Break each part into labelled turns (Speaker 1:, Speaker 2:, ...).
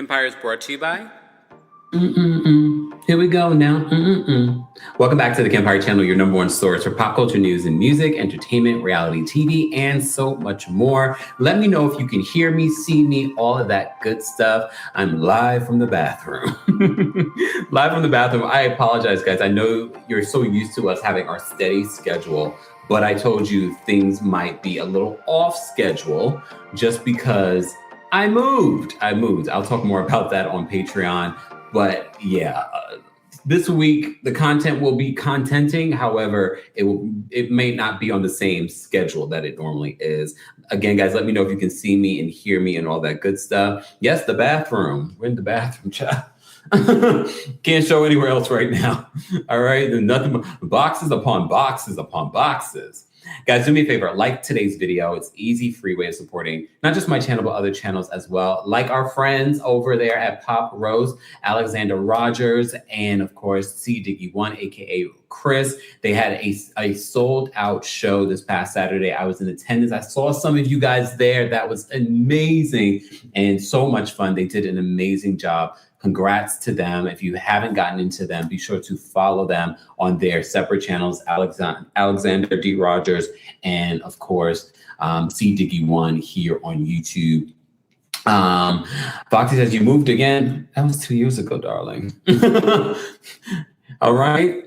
Speaker 1: Kempire is brought to you by...
Speaker 2: Here we go now. Welcome back to the Kempire channel, your number one source for pop culture news and music, entertainment, reality TV, and so much more. Let me know if you can hear me, see me, all of that good stuff. I'm live from the bathroom. Live from the bathroom. I apologize, guys. I know you're so used to us having our steady schedule, but I told you things might be a little off schedule just because I moved. I'll talk more about that on Patreon. But yeah, this week the content will be contenting. However, it may not be on the same schedule that it normally is. Again, guys, let me know if you can see me and hear me and all that good stuff. Yes, the bathroom. We're in the bathroom, child. Can't show anywhere else right now. All right, there's nothing but boxes upon boxes upon boxes. Guys, do me a favor, like today's video. It's easy, free way of supporting not just my channel, but other channels as well. Like our friends over there at Pop Rose, Alexander Rogers, and of course, C Diggy One, aka Chris. They had a sold out show this past Saturday. I was in attendance. I saw some of you guys there. That was amazing and so much fun. They did an amazing job. Congrats to them. If you haven't gotten into them, be sure to follow them on their separate channels, Alexander D. Rogers, and of course, C Diggy One here on YouTube. Foxy says, you moved again? That was 2 years ago, darling. All right.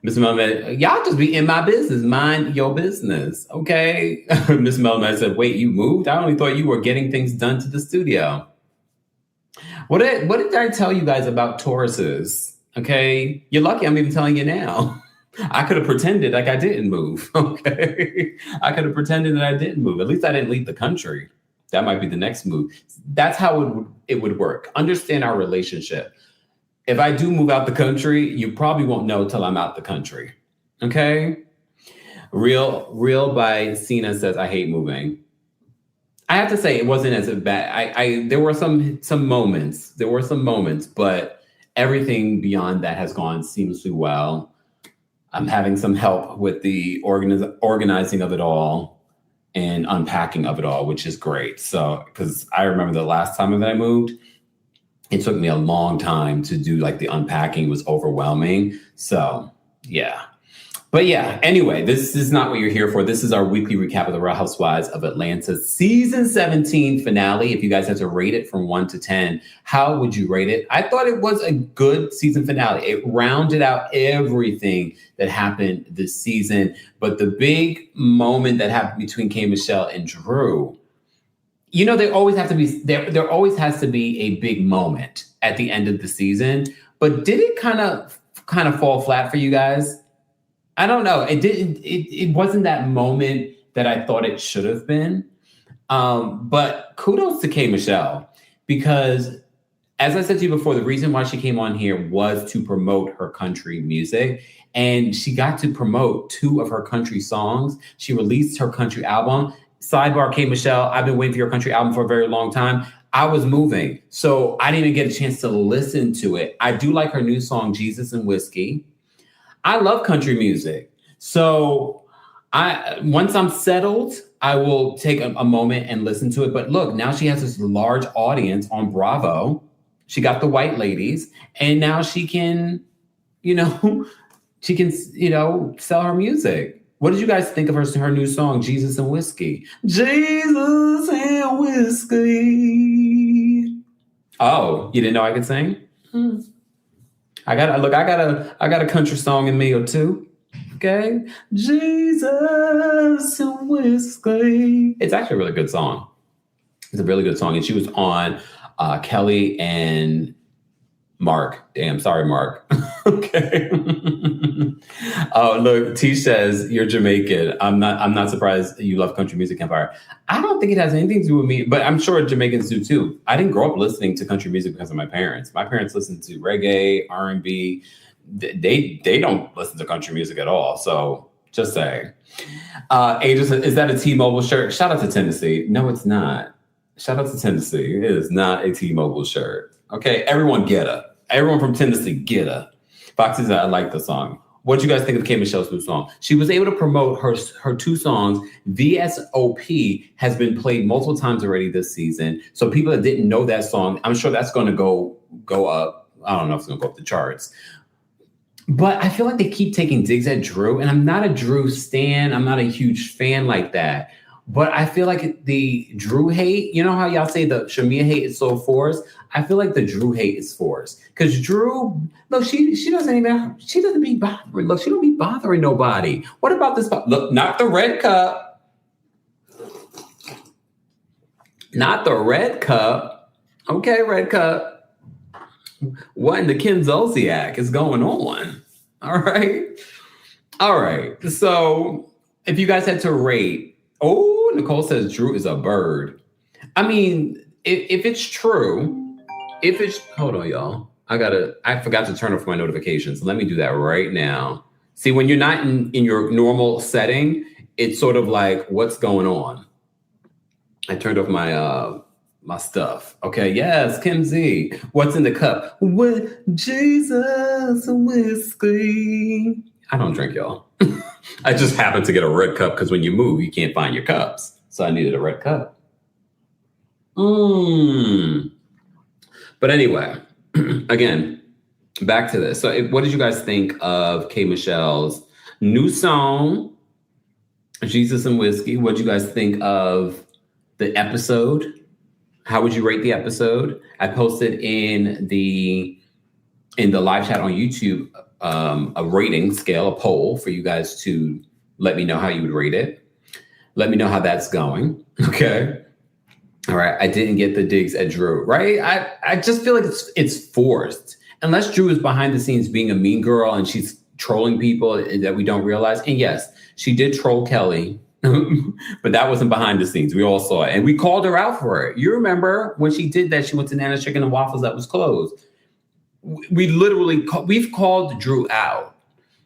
Speaker 2: Miss Melman, y'all just be in my business. Mind your business, okay? Miss Melman said, wait, you moved? I only thought you were getting things done to the studio. What did I tell you guys about Tauruses? Okay, you're lucky I'm even telling you now. I could have pretended like I didn't move. Okay, I could have pretended that I didn't move. At least I didn't leave the country. That might be the next move. That's how it would work. Understand our relationship. If I do move out the country, you probably won't know till I'm out the country. Okay. Real by Cena says, I hate moving. I have to say it wasn't as bad. There were some moments, but everything beyond that has gone seamlessly well. I'm having some help with the organizing of it all and unpacking of it all, which is great. So, because I remember the last time that I moved, it took me a long time to do like the unpacking. It was overwhelming. So yeah. But yeah, anyway, this is not what you're here for. This is our weekly recap of the Real Housewives of Atlanta season 17 finale. If you guys had to rate it from 1 to 10, how would you rate it? I thought it was a good season finale. It rounded out everything that happened this season. But the big moment that happened between K. Michelle and Drew, you know, there always has to be a big moment at the end of the season. But did it kind of fall flat for you guys? I don't know. It wasn't that moment that I thought it should have been. But kudos to K. Michelle, because as I said to you before, the reason why she came on here was to promote her country music. And she got to promote 2 of her country songs. She released her country album. Sidebar, K. Michelle, I've been waiting for your country album for a very long time. I was moving, so I didn't even get a chance to listen to it. I do like her new song, Jesus and Whiskey. I love country music. So once I'm settled, I will take a moment and listen to it. But look, now she has this large audience on Bravo. She got the white ladies, and now she can, sell her music. What did you guys think of her new song, Jesus and Whiskey? Jesus and Whiskey. Oh, you didn't know I could sing? I got a country song in me or two. Okay. Jesus and Whiskey. It's actually a really good song. It's a really good song. And she was on Kelly and Mark. Damn, sorry, Mark. Okay. Oh, look, T says you're Jamaican. I'm not surprised you love country music, Kempire. I don't think it has anything to do with me, but I'm sure Jamaicans do too. I didn't grow up listening to country music because of my parents. My parents listened to reggae, R&B. They don't listen to country music at all. So just saying. Angel says, is that a T-Mobile shirt? Shout out to Tennessee. No, it's not. Shout out to Tennessee. It is not a T-Mobile shirt. Okay, everyone get her. Everyone from Tennessee get her. Foxy said, I like the song. What do you guys think of K Michelle's new song? She was able to promote her two songs. VSOP has been played multiple times already this season. So people that didn't know that song, I'm sure that's going to go up. I don't know if it's going to go up the charts. But I feel like they keep taking digs at Drew, and I'm not a Drew stan. I'm not a huge fan like that. But I feel like the Drew hate, you know how y'all say the Shamia hate is so forced? I feel like the Drew hate is forced. Because Drew, look, she doesn't be bothering. Look, she don't be bothering nobody. What about this? Look, not the red cup. Not the red cup. Okay, red cup. What in the Kim Zolciak is going on? All right. All right. So if you guys had to rate, Nicole says Drew is a bird. I mean, if it's true, hold on, y'all. I forgot to turn off my notifications. Let me do that right now. See, when you're not in your normal setting, it's sort of like, what's going on? I turned off my stuff. Okay, yes, Kim Z. What's in the cup? With Jesus whiskey. I don't drink, y'all. I just happened to get a red cup because when you move, you can't find your cups. So I needed a red cup. But anyway, again, back to this. So what did you guys think of K Michelle's new song, Jesus and Whiskey? What did you guys think of the episode? How would you rate the episode? I posted in the live chat on YouTube a rating scale, a poll for you guys to let me know how you would rate it. Let me know how that's going. Okay. All right. I didn't get the digs at Drew, right? I just feel like it's forced. Unless Drew is behind the scenes being a mean girl and she's trolling people that we don't realize. And yes, she did troll Kelly, but that wasn't behind the scenes. We all saw it. And we called her out for it. You remember when she did that, she went to Nana's Chicken and Waffles that was closed. We've called Drew out.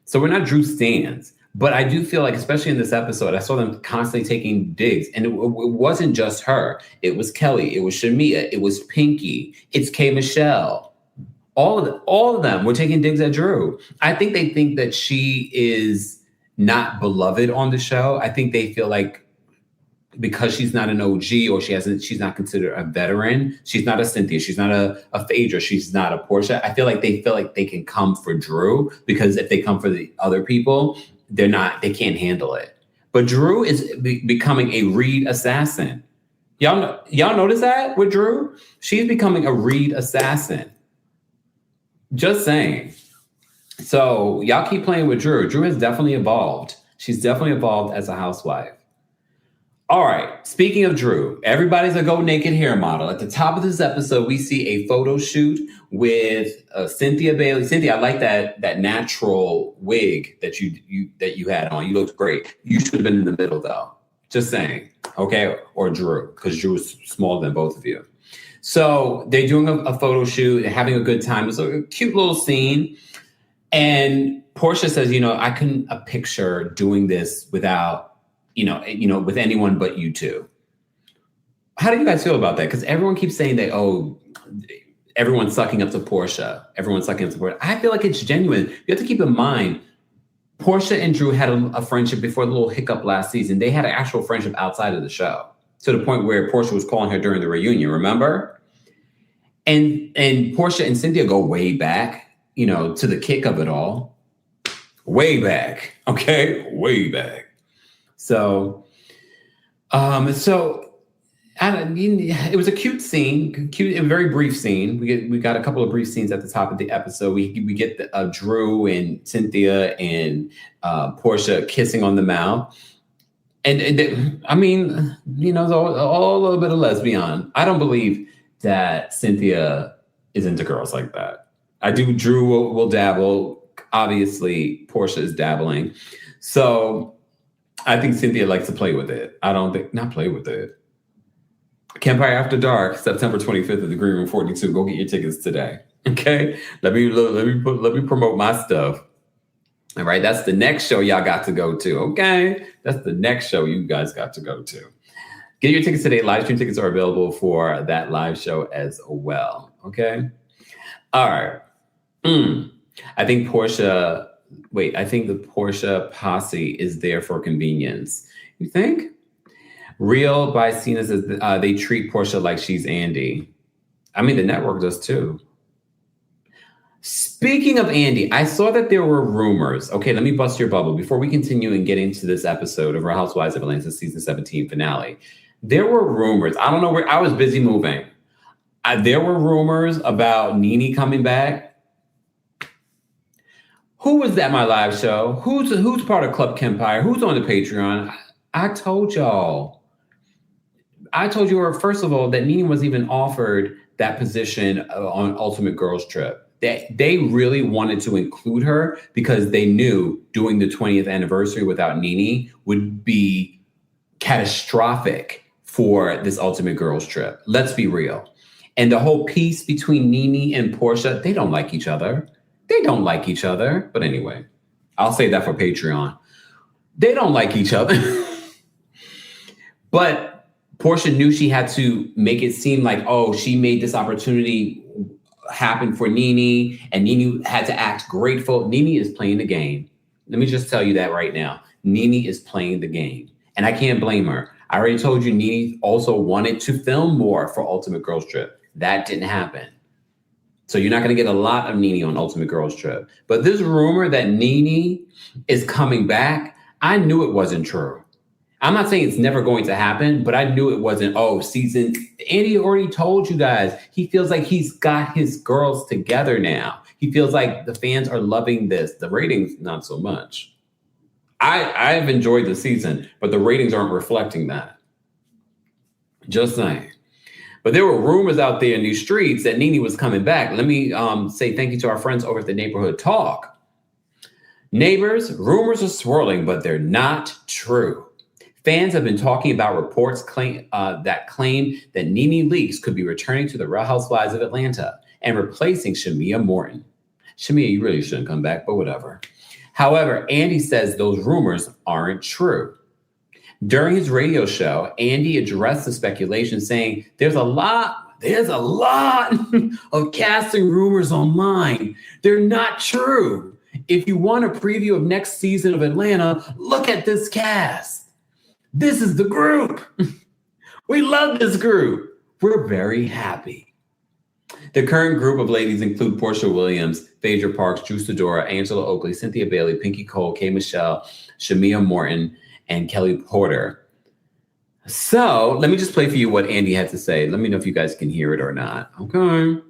Speaker 2: So we're not Drew stans. But I do feel like, especially in this episode, I saw them constantly taking digs. And it wasn't just her. It was Kelly. It was Shamia. It was Pinky. It's K Michelle. All of them were taking digs at Drew. I think they think that she is not beloved on the show. I think they feel like because she's not an OG or she's not considered a veteran. She's not a Cynthia. She's not a Phaedra. She's not a Portia. I feel like they can come for Drew because if they come for the other people, they can't handle it. But Drew is becoming a Reed assassin. Y'all notice that with Drew? She's becoming a Reed assassin. Just saying. So y'all keep playing with Drew. Drew has definitely evolved. She's definitely evolved as a housewife. All right. Speaking of Drew, everybody's a go naked hair model. At the top of this episode, we see a photo shoot with Cynthia Bailey. Cynthia, I like that natural wig that you had on. You looked great. You should have been in the middle, though. Just saying. Okay. Or Drew, because Drew is smaller than both of you. So they're doing a photo shoot. They're having a good time. It's a cute little scene. And Portia says, I couldn't picture doing this without with anyone but you two. How do you guys feel about that? Because everyone keeps saying that, everyone's sucking up to Portia. Everyone's sucking up to Portia. I feel like it's genuine. You have to keep in mind, Portia and Drew had a friendship before the little hiccup last season. They had an actual friendship outside of the show to the point where Portia was calling her during the reunion, remember? And Portia and Cynthia go way back, to the kick of it all. Way back, okay? Way back. So it was a cute scene, a very brief scene. We got a couple of brief scenes at the top of the episode. We get Drew and Cynthia and Portia kissing on the mouth, and it's all a little bit of lesbian. I don't believe that Cynthia is into girls like that. I do. Drew will dabble. Obviously, Portia is dabbling. So I think Cynthia likes to play with it. Not play with it. Kempire After Dark, September 25th at the Green Room 42. Go get your tickets today. Okay? Let me promote my stuff. All right, that's the next show y'all got to go to. Okay? That's the next show you guys got to go to. Get your tickets today. Live stream tickets are available for that live show as well. Okay? All right. I think Portia Wait, I think the Portia posse is there for convenience. You think? Real by Cena says they treat Portia like she's Andy. I mean, the network does too. Speaking of Andy, I saw that there were rumors. Okay, let me bust your bubble before we continue and get into this episode of Real Housewives of Atlanta season 17 finale. There were rumors. I don't know where I was busy moving. There were rumors about Nene coming back. Who was at my live show? Who's part of Club KEMPIRE? Who's on the Patreon? I told y'all. I told you, first of all, that Nene was even offered that position on Ultimate Girls Trip. They really wanted to include her because they knew doing the 20th anniversary without Nene would be catastrophic for this Ultimate Girls Trip. Let's be real. And the whole piece between Nene and Portia, they don't like each other. They don't like each other. But anyway, I'll say that for Patreon. They don't like each other. But Portia knew she had to make it seem like, oh, she made this opportunity happen for Nene, and Nene had to act grateful. Nene is playing the game. Let me just tell you that right now. Nene is playing the game. And I can't blame her. I already told you Nene also wanted to film more for Ultimate Girls Trip. That didn't happen. So you're not going to get a lot of Nene on Ultimate Girls Trip. But this rumor that Nene is coming back, I knew it wasn't true. I'm not saying it's never going to happen, but I knew it wasn't, Andy already told you guys, he feels like he's got his girls together now. He feels like the fans are loving this. The ratings, not so much. I've enjoyed the season, but the ratings aren't reflecting that. Just saying. But there were rumors out there in these streets that Nene was coming back. Let me say thank you to our friends over at the Neighborhood Talk. Neighbors, rumors are swirling, but they're not true. Fans have been talking about reports that claim that Nene Leakes could be returning to the Real Housewives of Atlanta and replacing Shamia Morton. Shamia, you really shouldn't come back, but whatever. However, Andy says those rumors aren't true. During his radio show, Andy addressed the speculation, saying there's a lot of casting rumors online. They're not true. If you want a preview of next season of Atlanta, look at this cast. This is the group. We love this group. We're very happy. The current group of ladies include Portia Williams, Phaedra Parks, Drew Sidora, Angela Oakley, Cynthia Bailey, Pinky Cole, K. Michelle, Shamia Morton, and Kelly Porter. So let me just play for you what Andy had to say. Let me know if you guys can hear it or not. Okay.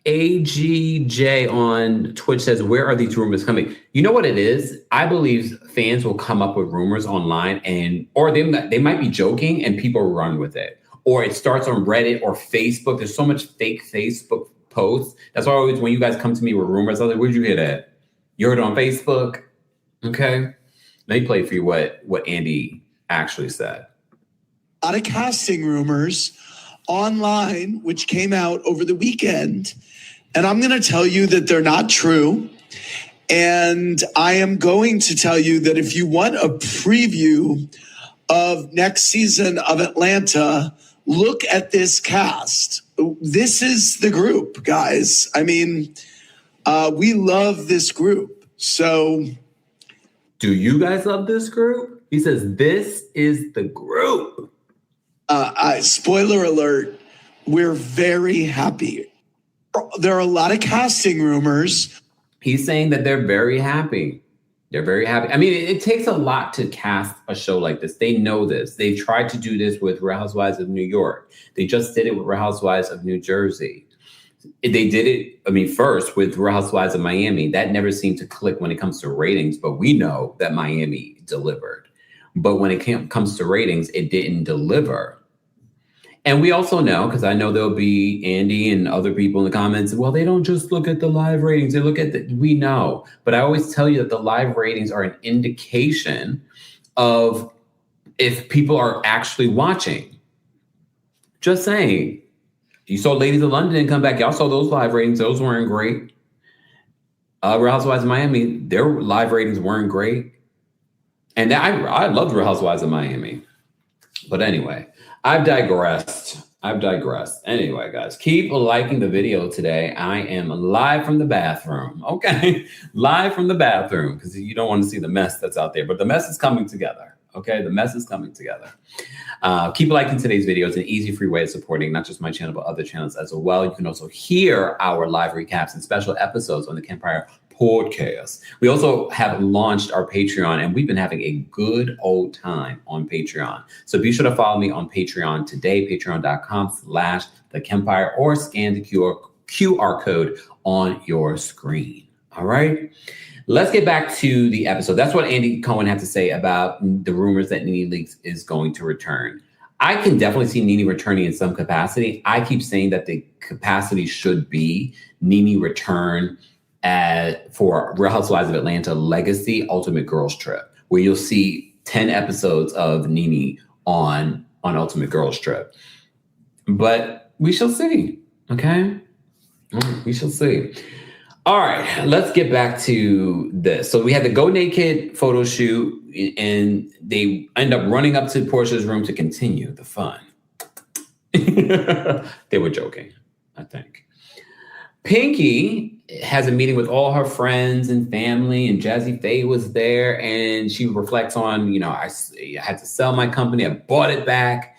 Speaker 2: AGJ on Twitch says, where are these rumors coming? You know what it is? I believe fans will come up with rumors online or they might be joking and people run with it. Or it starts on Reddit or Facebook. There's so much fake Facebook posts. That's why always when you guys come to me with rumors, I was like, where'd you hear that? You heard it on Facebook? Okay. Let me play for you what Andy actually said.
Speaker 1: A lot of casting rumors online, which came out over the weekend. And I'm going to tell you that they're not true. And I am going to tell you that if you want a preview of next season of Atlanta, look at this cast. This is the group, guys. I mean, we love this group. So
Speaker 2: do you guys love this group? He says, this is the group.
Speaker 1: Spoiler alert, we're very happy. There are a lot of casting rumors.
Speaker 2: He's saying that they're very happy. They're very happy. I mean, it takes a lot to cast a show like this. They know this. They tried to do this with Real Housewives of New York. They just did it with Real Housewives of New Jersey. They did it, first with Real Housewives of Miami. That never seemed to click when it comes to ratings, but we know that Miami delivered. But when it comes to ratings, it didn't deliver. And we also know, because I know there'll be Andy and other people in the comments, well, they don't just look at the live ratings. They look at we know. But I always tell you that the live ratings are an indication of if people are actually watching. Just saying. You saw Ladies of London come back. Y'all saw those live ratings. Those weren't great. Real Housewives of Miami, their live ratings weren't great. And I loved Real Housewives of Miami. But anyway, I've digressed. I've digressed. Anyway, guys, keep liking the video today. I am live from the bathroom. Okay. Live from the bathroom because you don't want to see the mess that's out there, but the mess is coming together. Okay. The mess is coming together. Keep liking today's video. It's an easy, free way of supporting not just my channel, but other channels as well. You can also hear our live recaps and special episodes on the Kempire podcast. We also have launched our Patreon, and we've been having a good old time on Patreon. So be sure to follow me on Patreon today, patreon.com/the Kempire, or scan the QR code on your screen. All right. Let's get back to the episode. That's what Andy Cohen had to say about the rumors that NeNe Leakes is going to return. I can definitely see NeNe returning in some capacity. I keep saying that the capacity should be NeNe return for Real Housewives of Atlanta Legacy Ultimate Girls Trip, where you'll see 10 episodes of NeNe on Ultimate Girls Trip. But we shall see, okay? We shall see. All right, let's get back to this. So we had the Go Naked photo shoot, and they end up running up to Portia's room to continue the fun. They were joking, I think. Pinky has a meeting with all her friends and family, and Jazzy Faye was there, and she reflects on, I had to sell my company. I bought it back.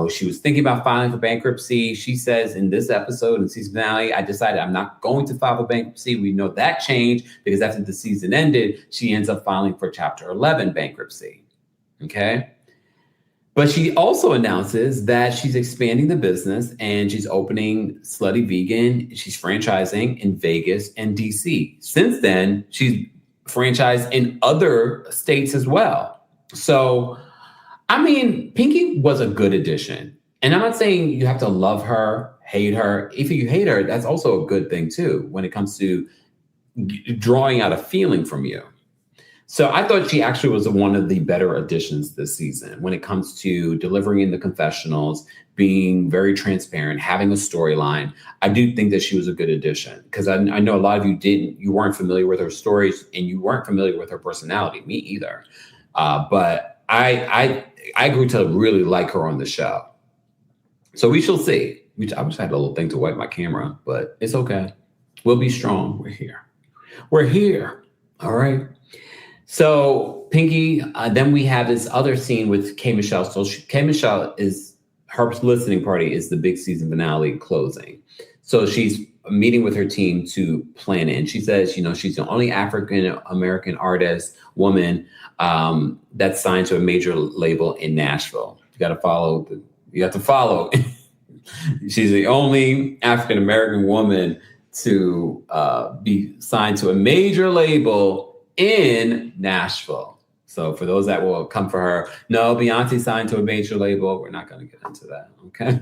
Speaker 2: She was thinking about filing for bankruptcy. She says in this episode, in season finale, I decided I'm not going to file for bankruptcy. We know that changed because after the season ended, she ends up filing for Chapter 11 bankruptcy. Okay. But she also announces that she's expanding the business and she's opening Slutty Vegan. She's franchising in Vegas and DC. Since then, she's franchised in other states as well. So, Pinky was a good addition. And I'm not saying you have to love her, hate her. If you hate her, that's also a good thing too, when it comes to drawing out a feeling from you. So I thought she actually was one of the better additions this season when it comes to delivering in the confessionals, being very transparent, having a storyline. I do think that she was a good addition because I know a lot of you weren't familiar with her stories and you weren't familiar with her personality. Me either. But I grew to really like her on the show. So we shall see. I wish I had a little thing to wipe my camera, but it's okay. We'll be strong. We're here. We're here. All right. So Pinky, then we have this other scene with K. Michelle. So K. Michelle her listening party is the big season finale closing. So she's meeting with her team to plan it. And she says, she's the only African-American woman that's signed to a major label in Nashville. You have to follow. She's the only African-American woman to be signed to a major label in Nashville. So for those that will come for her, no, Beyonce signed to a major label. We're not going to get into that. Okay.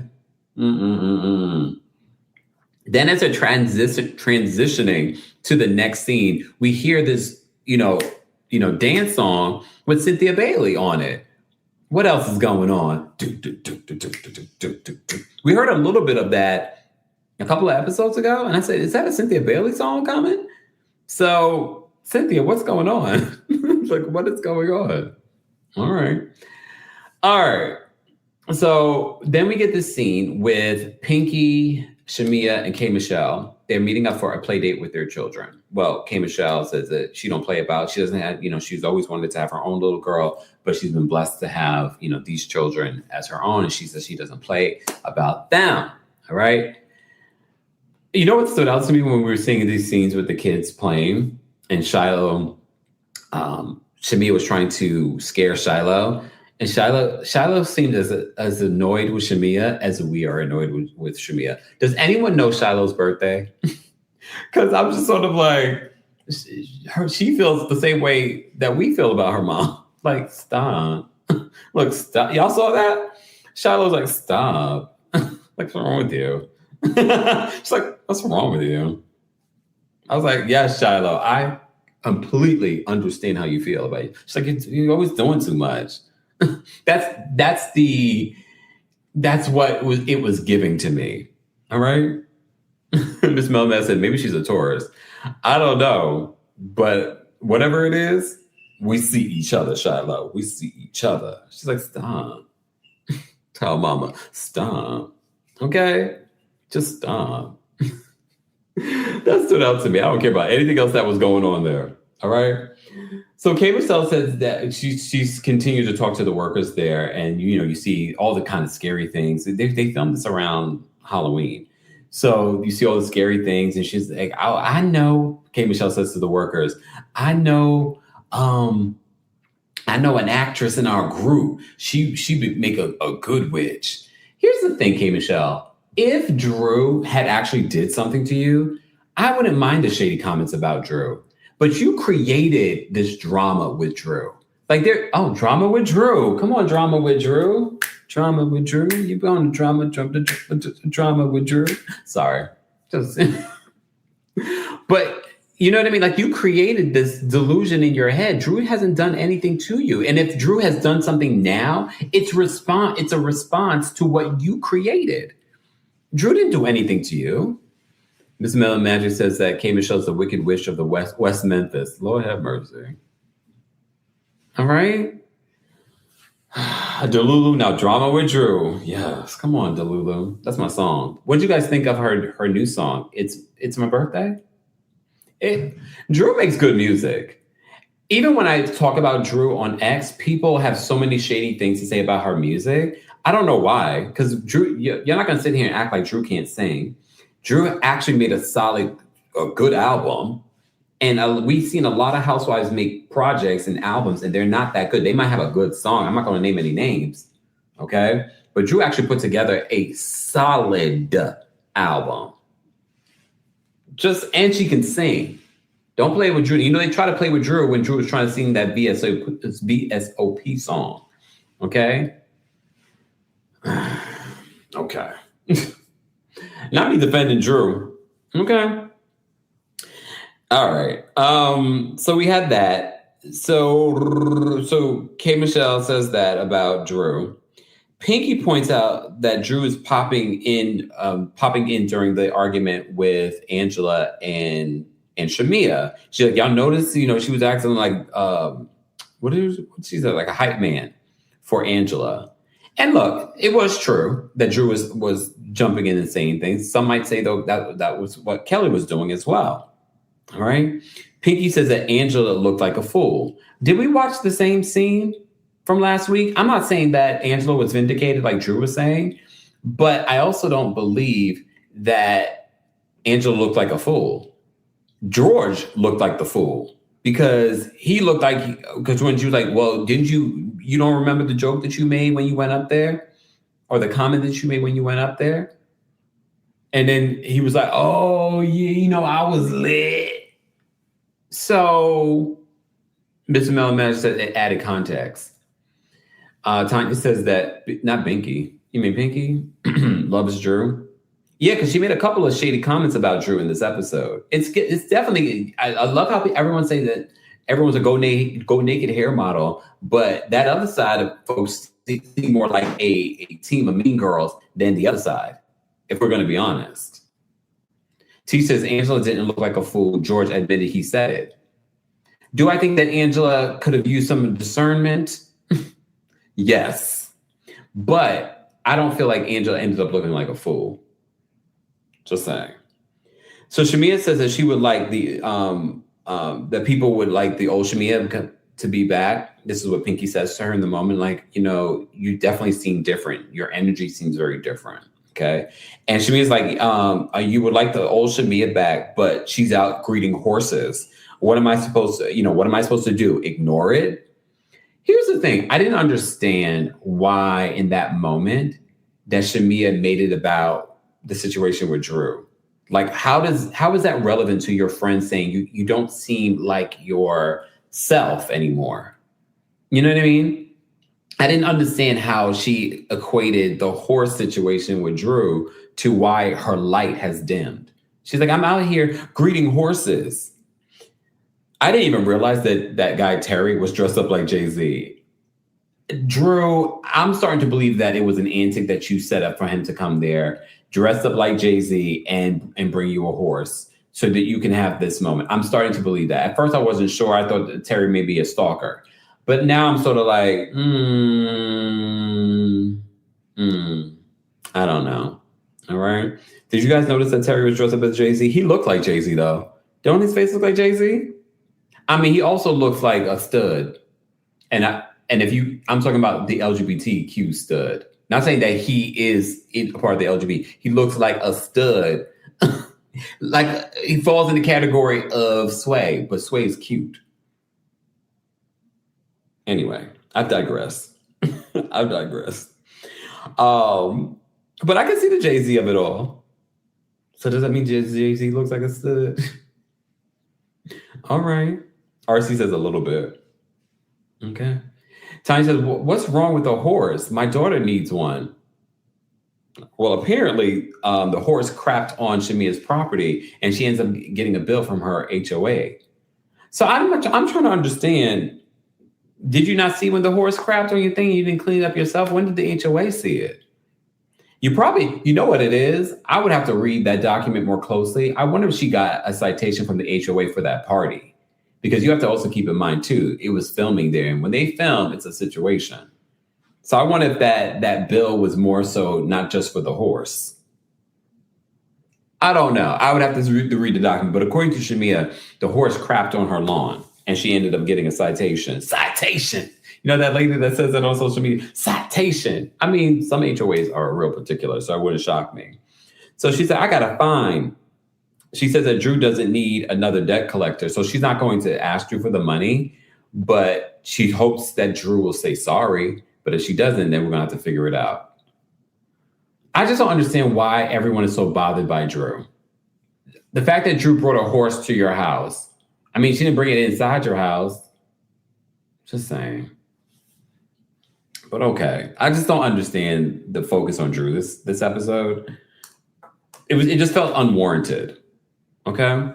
Speaker 2: Then as they're transitioning to the next scene, we hear this, dance song with Cynthia Bailey on it. What else is going on? We heard a little bit of that a couple of episodes ago, and I said, is that a Cynthia Bailey song coming? So, Cynthia, what's going on? Like, what is going on? All right. So then we get this scene with Pinky, Shamia, and K. Michelle. They're meeting up for a play date with their children. Well, K. Michelle says that she don't play about. She doesn't have, she's always wanted to have her own little girl, but she's been blessed to have, these children as her own. And she says she doesn't play about them. All right. You know what stood out to me when we were seeing these scenes with the kids playing and Shiloh, Shamia was trying to scare Shiloh. And Shiloh seemed as annoyed with Shamia as we are annoyed with Shamia. Does anyone know Shiloh's birthday? Because I'm just sort of like, she feels the same way that we feel about her mom. Like, stop. Look, stop. Y'all saw that? Shiloh's like, stop. Like, what's wrong with you? She's like, what's wrong with you? I was like, yes, Shiloh, I completely understand how you feel about it. She's like, you're always doing too much. That's what it was giving to me. All right. Miss Melman said maybe she's a Taurus. I don't know, but whatever it is, we see each other, Shiloh. We see each other. She's like, stop. Tell mama, stop. Okay? Just stop. That stood out to me. I don't care about anything else that was going on there. All right? So Kay Michelle says that she's continued to talk to the workers there, and you see all the kind of scary things. They filmed this around Halloween, so you see all the scary things, and she's like, I know. Kay Michelle says to the workers, I know. I know an actress in our group. She would make a good witch. Here's the thing, Kay Michelle. If Drew had actually did something to you, I wouldn't mind the shady comments about Drew. But you created this drama with Drew. Drama with Drew. Come on, drama with Drew. Drama with Drew. You going to drama with Drew. Sorry. But you know what I mean? Like, you created this delusion in your head. Drew hasn't done anything to you. And if Drew has done something now, it's a response to what you created. Drew didn't do anything to you. Miss Melon Magic says that Kay Michelle's the wicked witch of the West Memphis. Lord have mercy. All right. Delulu, now drama with Drew. Yes, come on, Delulu. That's my song. What did you guys think of her new song? It's my birthday. Drew makes good music. Even when I talk about Drew on X, people have so many shady things to say about her music. I don't know why, because Drew, you're not going to sit here and act like Drew can't sing. Drew actually made a good album. And we've seen a lot of housewives make projects and albums, and they're not that good. They might have a good song. I'm not going to name any names, okay? But Drew actually put together a solid album. And she can sing. Don't play with Drew. They try to play with Drew when Drew was trying to sing that VSOP song. Okay? Okay. Not me defending Drew. Okay. All right. So we had that. So Kay Michelle says that about Drew. Pinky points out that Drew is popping in during the argument with Angela and Shamia. She's like, y'all notice, she was acting like what she said, like a hype man for Angela. And look, it was true that Drew was jumping in and saying things. Some might say though that was what Kelly was doing as well. All right. Pinky says that Angela looked like a fool. Did we watch the same scene from last week? I'm not saying that Angela was vindicated like Drew was saying, but I also don't believe that Angela looked like a fool. George looked like the fool because because when she was like, well, didn't you don't remember the joke that you made when you went up there, or the comment that you made when you went up there? And then he was like, oh yeah, I was lit. So Mr. Melamash said it added context. Tanya says that, not Binky. You mean Pinky? Loves Drew. Yeah, because she made a couple of shady comments about Drew in this episode. It's definitely, I love how everyone say that everyone's a go naked hair model, but that other side of folks seem more like a team of mean girls than the other side, if we're going to be honest. T says Angela didn't look like a fool. George admitted he said it. Do I think that Angela could have used some discernment? Yes. But I don't feel like Angela ended up looking like a fool. Just saying. So Shamia says that she would like that people would like the old Shamia to be back. This is what Pinky says to her in the moment. Like, you definitely seem different. Your energy seems very different. Okay. And Shamia's like, you would like the old Shamia back, but she's out greeting horses. What am I supposed to do? Ignore it? Here's the thing. I didn't understand why in that moment that Shamia made it about the situation with Drew. Like, how is that relevant to your friend saying you don't seem like yourself anymore? You know what I mean? I didn't understand how she equated the horse situation with Drew to why her light has dimmed. She's like, I'm out here greeting horses. I didn't even realize that guy Terry was dressed up like Jay-Z. Drew, I'm starting to believe that it was an antic that you set up for him to come there, dressed up like Jay-Z and bring you a horse so that you can have this moment. I'm starting to believe that. At first, I wasn't sure. I thought that Terry may be a stalker. But now I'm sort of like, I don't know. All right. Did you guys notice that Terry was dressed up as Jay-Z? He looked like Jay-Z, though. Don't his face look like Jay-Z? I mean, he also looks like a stud. I'm talking about the LGBTQ stud. Not saying that he is a part of the LGBT. He looks like a stud. Like he falls in the category of Sway, but Sway is cute. Anyway, I've digressed. I've digressed. But I can see the Jay-Z of it all. So does that mean Jay-Z looks like a stud? All right. RC says a little bit. Okay. Tanya says, what's wrong with the horse? My daughter needs one. Well, apparently the horse crapped on Shamia's property and she ends up getting a bill from her HOA. So I'm trying to understand, did you not see when the horse crapped on your thing and you didn't clean it up yourself? When did the HOA see it? You know what it is. I would have to read that document more closely. I wonder if she got a citation from the HOA for that party. Because you have to also keep in mind, too, it was filming there. And when they film, it's a situation. So I wonder if that bill was more so not just for the horse. I don't know. I would have to read the document. But according to Shamia, the horse crapped on her lawn. And she ended up getting a citation. Citation! You know that lady that says that on social media? Citation! I mean, some HOAs are real particular, so it wouldn't shock me. So she said, I got a fine. She says that Drew doesn't need another debt collector. So she's not going to ask Drew for the money, but she hopes that Drew will say sorry. But if she doesn't, then we're going to have to figure it out. I just don't understand why everyone is so bothered by Drew. The fact that Drew brought a horse to your house. I mean, she didn't bring it inside your house. Just saying. But okay. I just don't understand the focus on Drew this episode. It just felt unwarranted. Okay.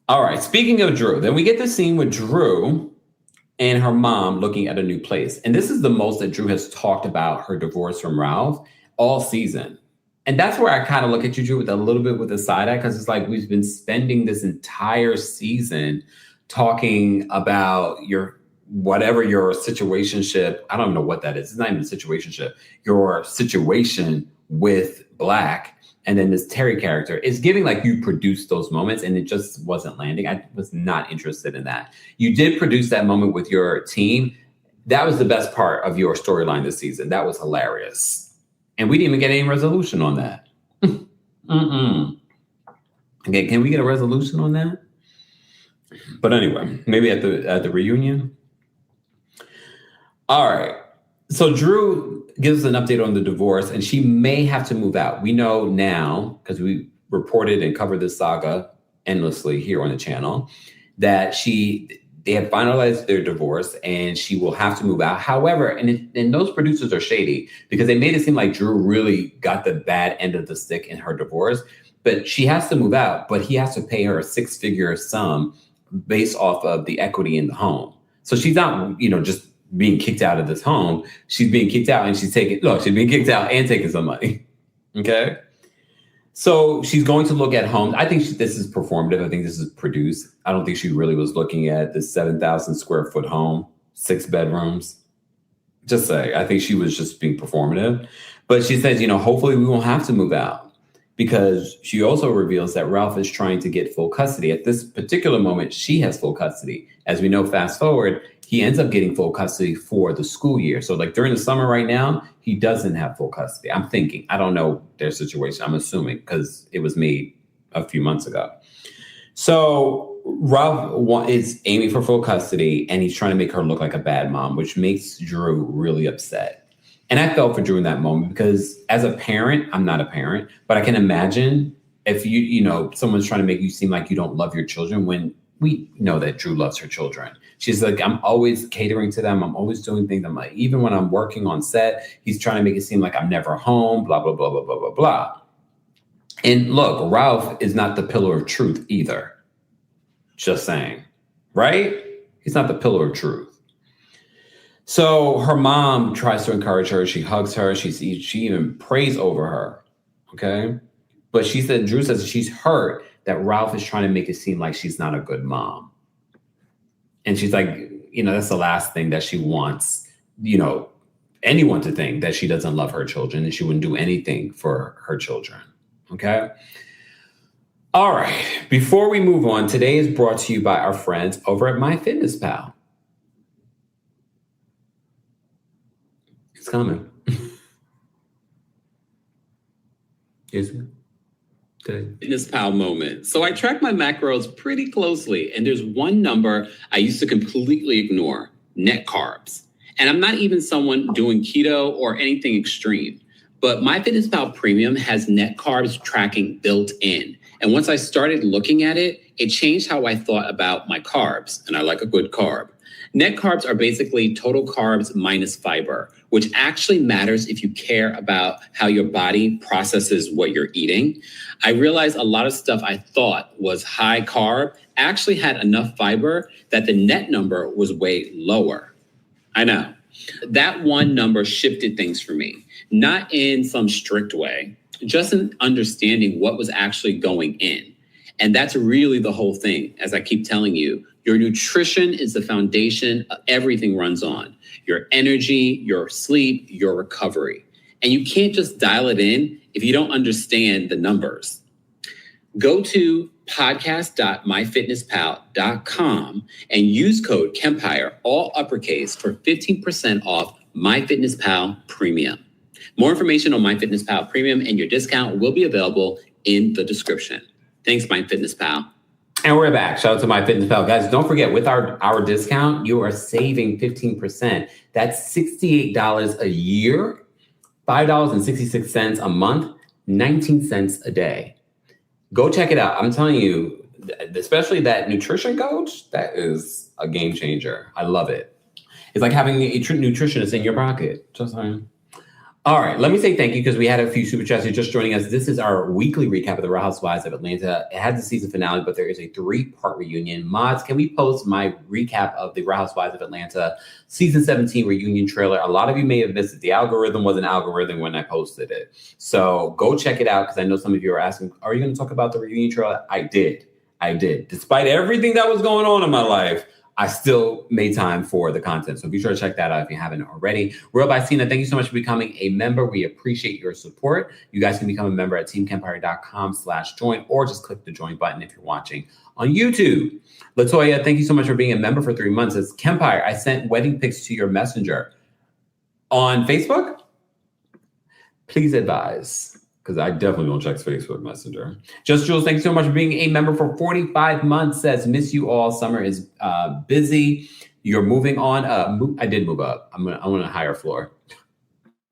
Speaker 2: All right. Speaking of Drew, then we get the scene with Drew and her mom looking at a new place. And this is the most that Drew has talked about her divorce from Ralph all season. And that's where I kind of look at you, Drew, with a little bit with a side eye, because it's like we've been spending this entire season talking about your situationship. I don't know what that is. It's not even a situationship. Your situation with Black. And then this Terry character is giving like you produced those moments and it just wasn't landing. I was not interested in that. You did produce that moment with your team. That was the best part of your storyline this season. That was hilarious. And we didn't even get any resolution on that. Okay, can we get a resolution on that? But anyway, maybe at the reunion. All right. So Drew gives us an update on the divorce, and she may have to move out. We know now, because we reported and covered this saga endlessly here on the channel, that they have finalized their divorce, and she will have to move out. However, and those producers are shady, because they made it seem like Drew really got the bad end of the stick in her divorce. But she has to move out, but he has to pay her a 6-figure sum based off of the equity in the home. So she's not, just being kicked out of this home. She's being kicked out and she's being kicked out and taking some money. Okay. So she's going to look at homes. I think this is performative. I think this is produced. I don't think she really was looking at this 7,000 square foot home, 6 bedrooms. Just say, I think she was just being performative. But she says, hopefully we won't have to move out, because she also reveals that Ralph is trying to get full custody. At this particular moment, she has full custody. As we know, fast forward, he ends up getting full custody for the school year. So like during the summer right now, he doesn't have full custody. I'm thinking, I don't know their situation. I'm assuming because it was made a few months ago. So Ralph is aiming for full custody and he's trying to make her look like a bad mom, which makes Drew really upset. And I felt for Drew in that moment because as a parent, I'm not a parent, but I can imagine if someone's trying to make you seem like you don't love your children when we know that Drew loves her children. She's like, I'm always catering to them. I'm always doing things. I'm like, even when I'm working on set, he's trying to make it seem like I'm never home, blah, blah, blah, blah, blah, blah, blah. And look, Ralph is not the pillar of truth either. Just saying, right? He's not the pillar of truth. So her mom tries to encourage her. She hugs her. She even prays over her. Okay. But Drew says she's hurt that Ralph is trying to make it seem like she's not a good mom. And she's like, that's the last thing that she wants, anyone to think that she doesn't love her children and she wouldn't do anything for her children. Okay. All right. Before we move on, today is brought to you by our friends over at MyFitnessPal. It's coming. Is it? FitnessPal moment. So I track my macros pretty closely, and there's one number I used to completely ignore: net carbs. And I'm not even someone doing keto or anything extreme, but MyFitnessPal Premium has net carbs tracking built in. And once I started looking at it, it changed how I thought about my carbs, and I like a good carb. Net carbs are basically total carbs minus fiber, which actually matters if you care about how your body processes what you're eating. I realized a lot of stuff I thought was high carb actually had enough fiber that the net number was way lower. I know. That one number shifted things for me, not in some strict way, just in understanding what was actually going in. And that's really the whole thing. As I keep telling you, your nutrition is the foundation everything runs on. Your energy, your sleep, your recovery. And you can't just dial it in if you don't understand the numbers. Go to podcast.myfitnesspal.com and use code KEMPIRE, all uppercase, for 15% off MyFitnessPal Premium. More information on MyFitnessPal Premium and your discount will be available in the description. Thanks, MyFitnessPal. And we're back. Shout out to MyFitnessPal. Guys, don't forget, with our discount, you are saving 15%. That's $68 a year, $5.66 a month, 19 cents a day. Go check it out. I'm telling you, especially that nutrition coach, that is a game changer. I love it. It's like having a nutritionist in your pocket. Just saying. All right, let me say thank you because we had a few super chats who are just joining us. This is our weekly recap of the Real Housewives of Atlanta. It had the season finale, but there is a 3-part reunion. Mods, can we post my recap of the Real Housewives of Atlanta season 17 reunion trailer? A lot of you may have missed it. The algorithm was an algorithm when I posted it. So go check it out because I know some of you are asking, are you going to talk about the reunion trailer? I did. Despite everything that was going on in my life, I still made time for the content. So be sure to check that out if you haven't already. Real by Cena, thank you so much for becoming a member. We appreciate your support. You guys can become a member at teamkempire.com/join or just click the join button if you're watching on YouTube. Latoya, thank you so much for being a member for 3 months. It's Kempire. I sent wedding pics to your messenger on Facebook. Please advise, because I definitely don't check Facebook Messenger. Just Jules, thank you so much for being a member for 45 months. Says, miss you all. Summer is busy. You're moving on. I did move up. I'm on a higher floor.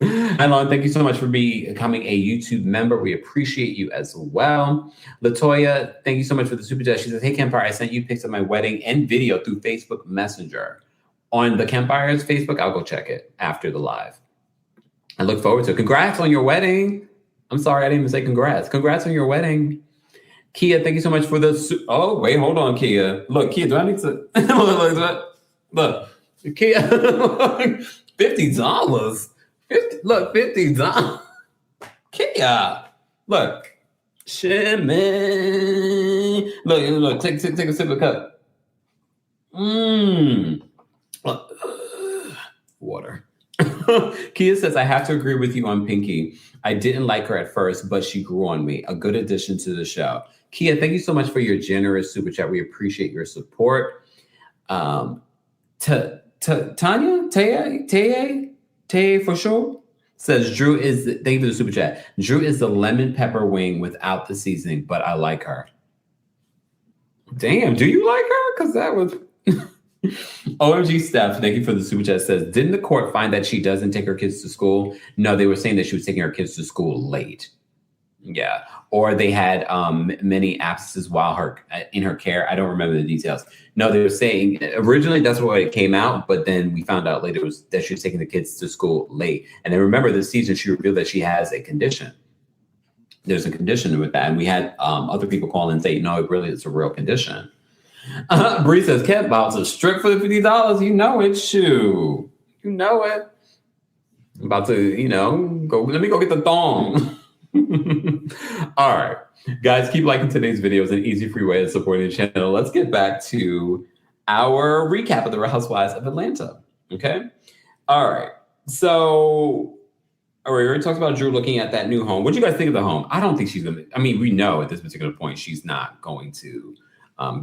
Speaker 2: Hi, Lon. Thank you so much for becoming a YouTube member. We appreciate you as well. Latoya, thank you so much for the super chat. She says, hey, Kempire, I sent you pics of my wedding and video through Facebook Messenger. On the Kempire's Facebook, I'll go check it after the live. I look forward to it. Congrats on your wedding. I'm sorry, I didn't even say congrats. Congrats on your wedding. Kia, thank you so much for the... Oh, wait, hold on, Kia. Look, Kia, do I need to... Look, Kia, $50. Look, $50. Kia, look. Shimmy. Look, take a sip of the cup. Water. Kia says, I have to agree with you on Pinky. I didn't like her at first, but she grew on me. A good addition to the show. Kia, thank you so much for your generous super chat. We appreciate your support. Tanya, Taya for sure, says Drew is, thank you for the super chat. Drew is the lemon pepper wing without the seasoning, but I like her. Damn, do you like her? Because that was... OMG Steph, thank you for the super chat, says, didn't the court find that she doesn't take her kids to school? No, they were saying that she was taking her kids to school late. Yeah. Or they had many absences while in her care. I don't remember the details. No, they were saying originally that's what it came out, but then we found out later was that she was taking the kids to school late. And then remember this season, she revealed that she has a condition. There's a condition with that. And we had other people call and say, no, it really is a real condition. Bree says, Cat Bounce is strict for the $50. You know it, shoo. You know it. I'm about to, go. Let me go get the thong. All right. Guys, keep liking today's videos, an easy free way to support the channel. Let's get back to our recap of the Real Housewives of Atlanta. Okay? All right. So, all right, we already talked about Drew looking at that new home. What do you guys think of the home? I don't think she's going to, I mean, we know at this particular point, she's not going to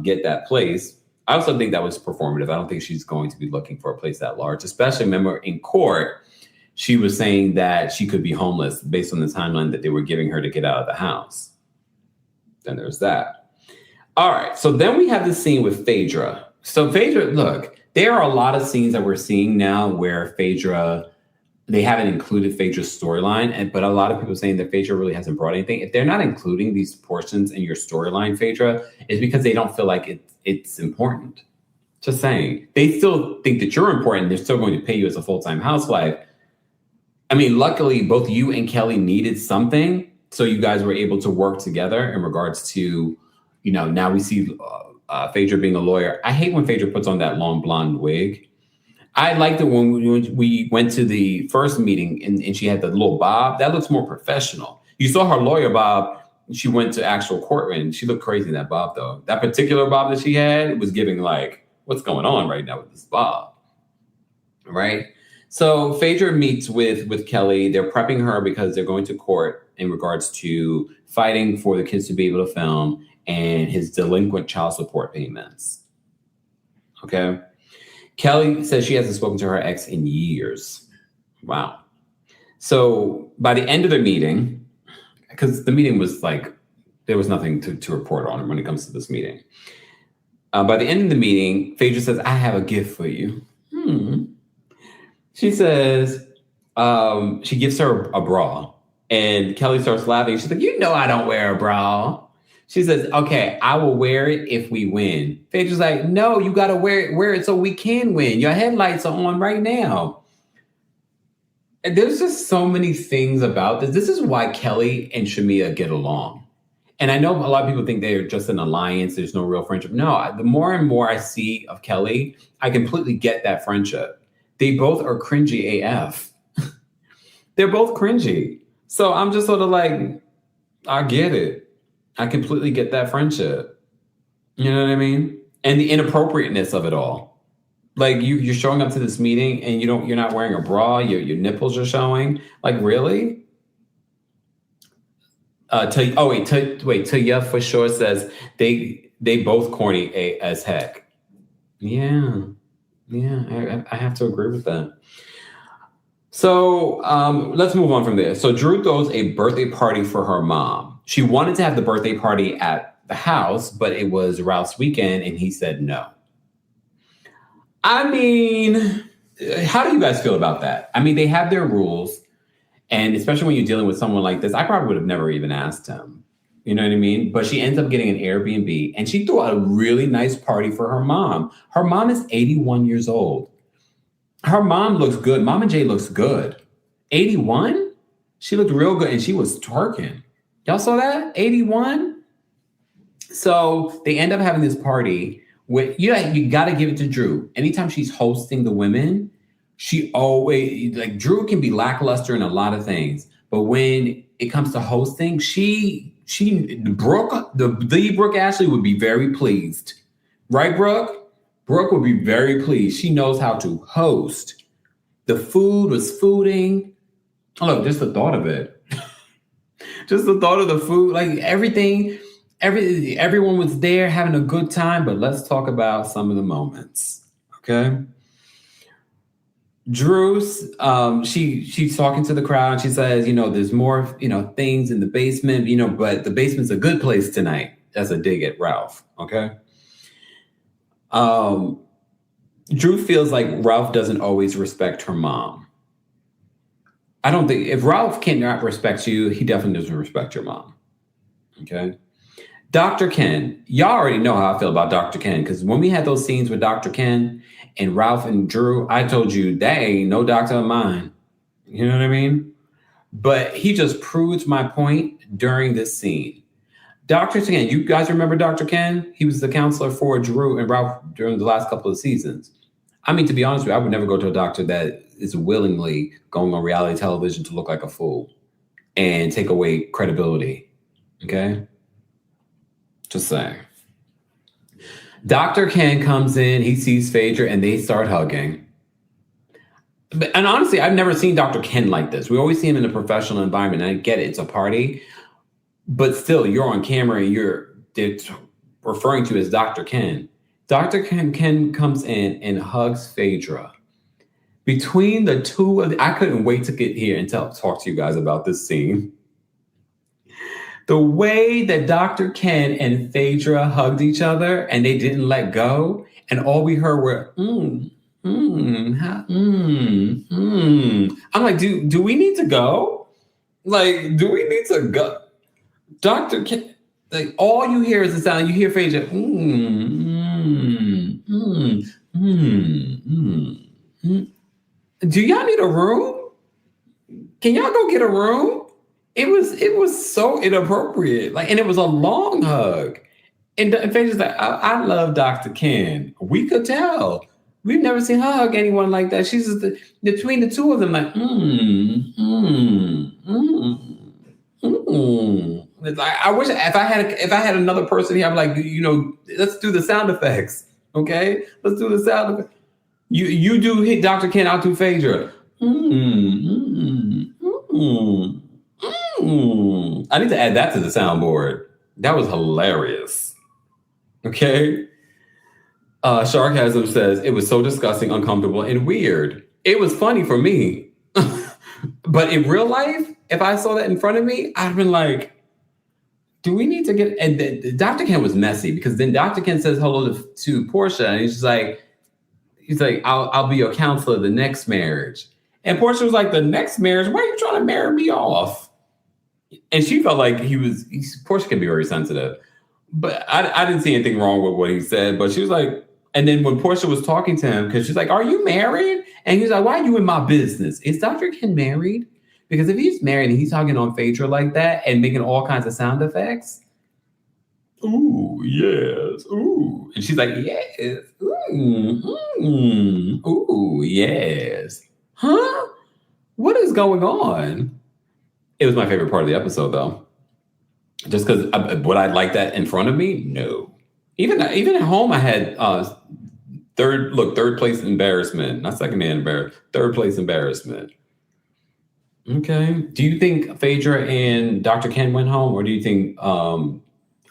Speaker 2: get that place. I also think that was performative. I don't think she's going to be looking for a place that large, especially remember in court, she was saying that she could be homeless based on the timeline that they were giving her to get out of the house. Then there's that. All right. So then we have this scene with Phaedra. So Phaedra, look, there are a lot of scenes that we're seeing now where Phaedra, they haven't included Phaedra's storyline, but a lot of people are saying that Phaedra really hasn't brought anything. If they're not including these portions in your storyline, Phaedra, it's because they don't feel like it's important. Just saying. They still think that you're important. They're still going to pay you as a full-time housewife. I mean, luckily, both you and Kelly needed something, so you guys were able to work together in regards to, now we see Phaedra being a lawyer. I hate when Phaedra puts on that long blonde wig. I liked it when we went to the first meeting and she had the little bob. That looks more professional. You saw her lawyer bob. She went to actual courtroom. She looked crazy in that bob, though. That particular bob that she had was giving like, what's going on right now with this bob? Right? So Phaedra meets with Kelly. They're prepping her because they're going to court in regards to fighting for the kids to be able to film and his delinquent child support payments. Okay? Kelly says she hasn't spoken to her ex in years. Wow. So by the end of the meeting, because the meeting was like, there was nothing to report on when it comes to this meeting. By the end of the meeting, Phaedra says, I have a gift for you. She says, she gives her a bra. And Kelly starts laughing. She's like, I don't wear a bra. She says, okay, I will wear it if we win. Phaedra's like, no, you got to wear it so we can win. Your headlights are on right now. And there's just so many things about this. This is why Kelly and Shamia get along. And I know a lot of people think they're just an alliance. There's no real friendship. No, the more and more I see of Kelly, I completely get that friendship. They both are cringy AF. They're both cringy. So I'm just sort of like, I get it. I completely get that friendship. You know what I mean? And the inappropriateness of it all. Like you're showing up to this meeting and you're not wearing a bra, your nipples are showing. Like, really? Taya for sure says they both corny as heck. Yeah, I have to agree with that. So let's move on from there. So Drew throws a birthday party for her mom. She wanted to have the birthday party at the house, but it was Ralph's weekend, and he said no. I mean, how do you guys feel about that? I mean, they have their rules, and especially when you're dealing with someone like this, I probably would have never even asked him. You know what I mean? But she ends up getting an Airbnb, and she threw out a really nice party for her mom. Her mom is 81 years old. Her mom looks good. Mama J looks good. 81? She looked real good, and she was twerking. Y'all saw that? 81? So they end up having this party with, you got to give it to Drew. Anytime she's hosting the women, she always, like, Drew can be lackluster in a lot of things. But when it comes to hosting, Brooke Ashley would be very pleased. Right, Brooke? Brooke would be very pleased. She knows how to host. The food was fooding. Oh, look, just the thought of it. Just the thought of the food, like everything, everyone was there having a good time. But let's talk about some of the moments, okay? Drew's, she's talking to the crowd and she says, there's more, things in the basement, but the basement's a good place tonight. That's a dig at Ralph, okay? Drew feels like Ralph doesn't always respect her mom. I don't think, if Ralph cannot respect you, he definitely doesn't respect your mom, okay? Dr. Ken, y'all already know how I feel about Dr. Ken, because when we had those scenes with Dr. Ken and Ralph and Drew, I told you, that ain't no doctor of mine. You know what I mean? But he just proved my point during this scene. Dr. Ken, you guys remember Dr. Ken? He was the counselor for Drew and Ralph during the last couple of seasons. I mean, to be honest with you, I would never go to a doctor that is willingly going on reality television to look like a fool and take away credibility. Okay? Just saying. Dr. Ken comes in, he sees Phaedra, and they start hugging. And honestly, I've never seen Dr. Ken like this. We always see him in a professional environment, and I get it, it's a party, but still, you're on camera and they're referring to as Dr. Ken. Dr. Ken comes in and hugs Phaedra. Between the two of I couldn't wait to get here and talk to you guys about this scene. The way that Dr. Ken and Phaedra hugged each other and they didn't let go, and all we heard were I'm like, do we need to go? Like, do we need to go? Dr. Ken, like, all you hear is the sound. You hear Phaedra, Do y'all need a room? Can y'all go get a room? It was so inappropriate. Like, and it was a long hug. And Phaedra's like, I love Dr. Ken. We could tell. We've never seen her hug anyone like that. She's just between the two of them, like, It's like, I wish if I had another person here, I'm like, let's do the sound effects. Okay, let's do the sound effects. You do hit Dr. Ken, I'll do Phaedra. I need to add that to the soundboard. That was hilarious. Okay. Sharkasm says, it was so disgusting, uncomfortable, and weird. It was funny for me. But in real life, if I saw that in front of me, I'd have been like, do we need to get... And Dr. Ken was messy, because then Dr. Ken says hello to Portia, and he's like, I'll be your counselor the next marriage. And Portia was like, the next marriage? Why are you trying to marry me off? And she felt like Portia can be very sensitive. But I didn't see anything wrong with what he said. But she was like, and then when Portia was talking to him, because she's like, are you married? And he's like, why are you in my business? Is Dr. Ken married? Because if he's married and he's talking on Phaedra like that and making all kinds of sound effects, ooh, yes, ooh. And she's like, yes, ooh, yes. Huh? What is going on? It was my favorite part of the episode, though. Just because would I like that in front of me? No. Even at home, I had third place embarrassment. Not second man embarrassment. Third place embarrassment. Okay. Do you think Phaedra and Dr. Ken went home, or do you think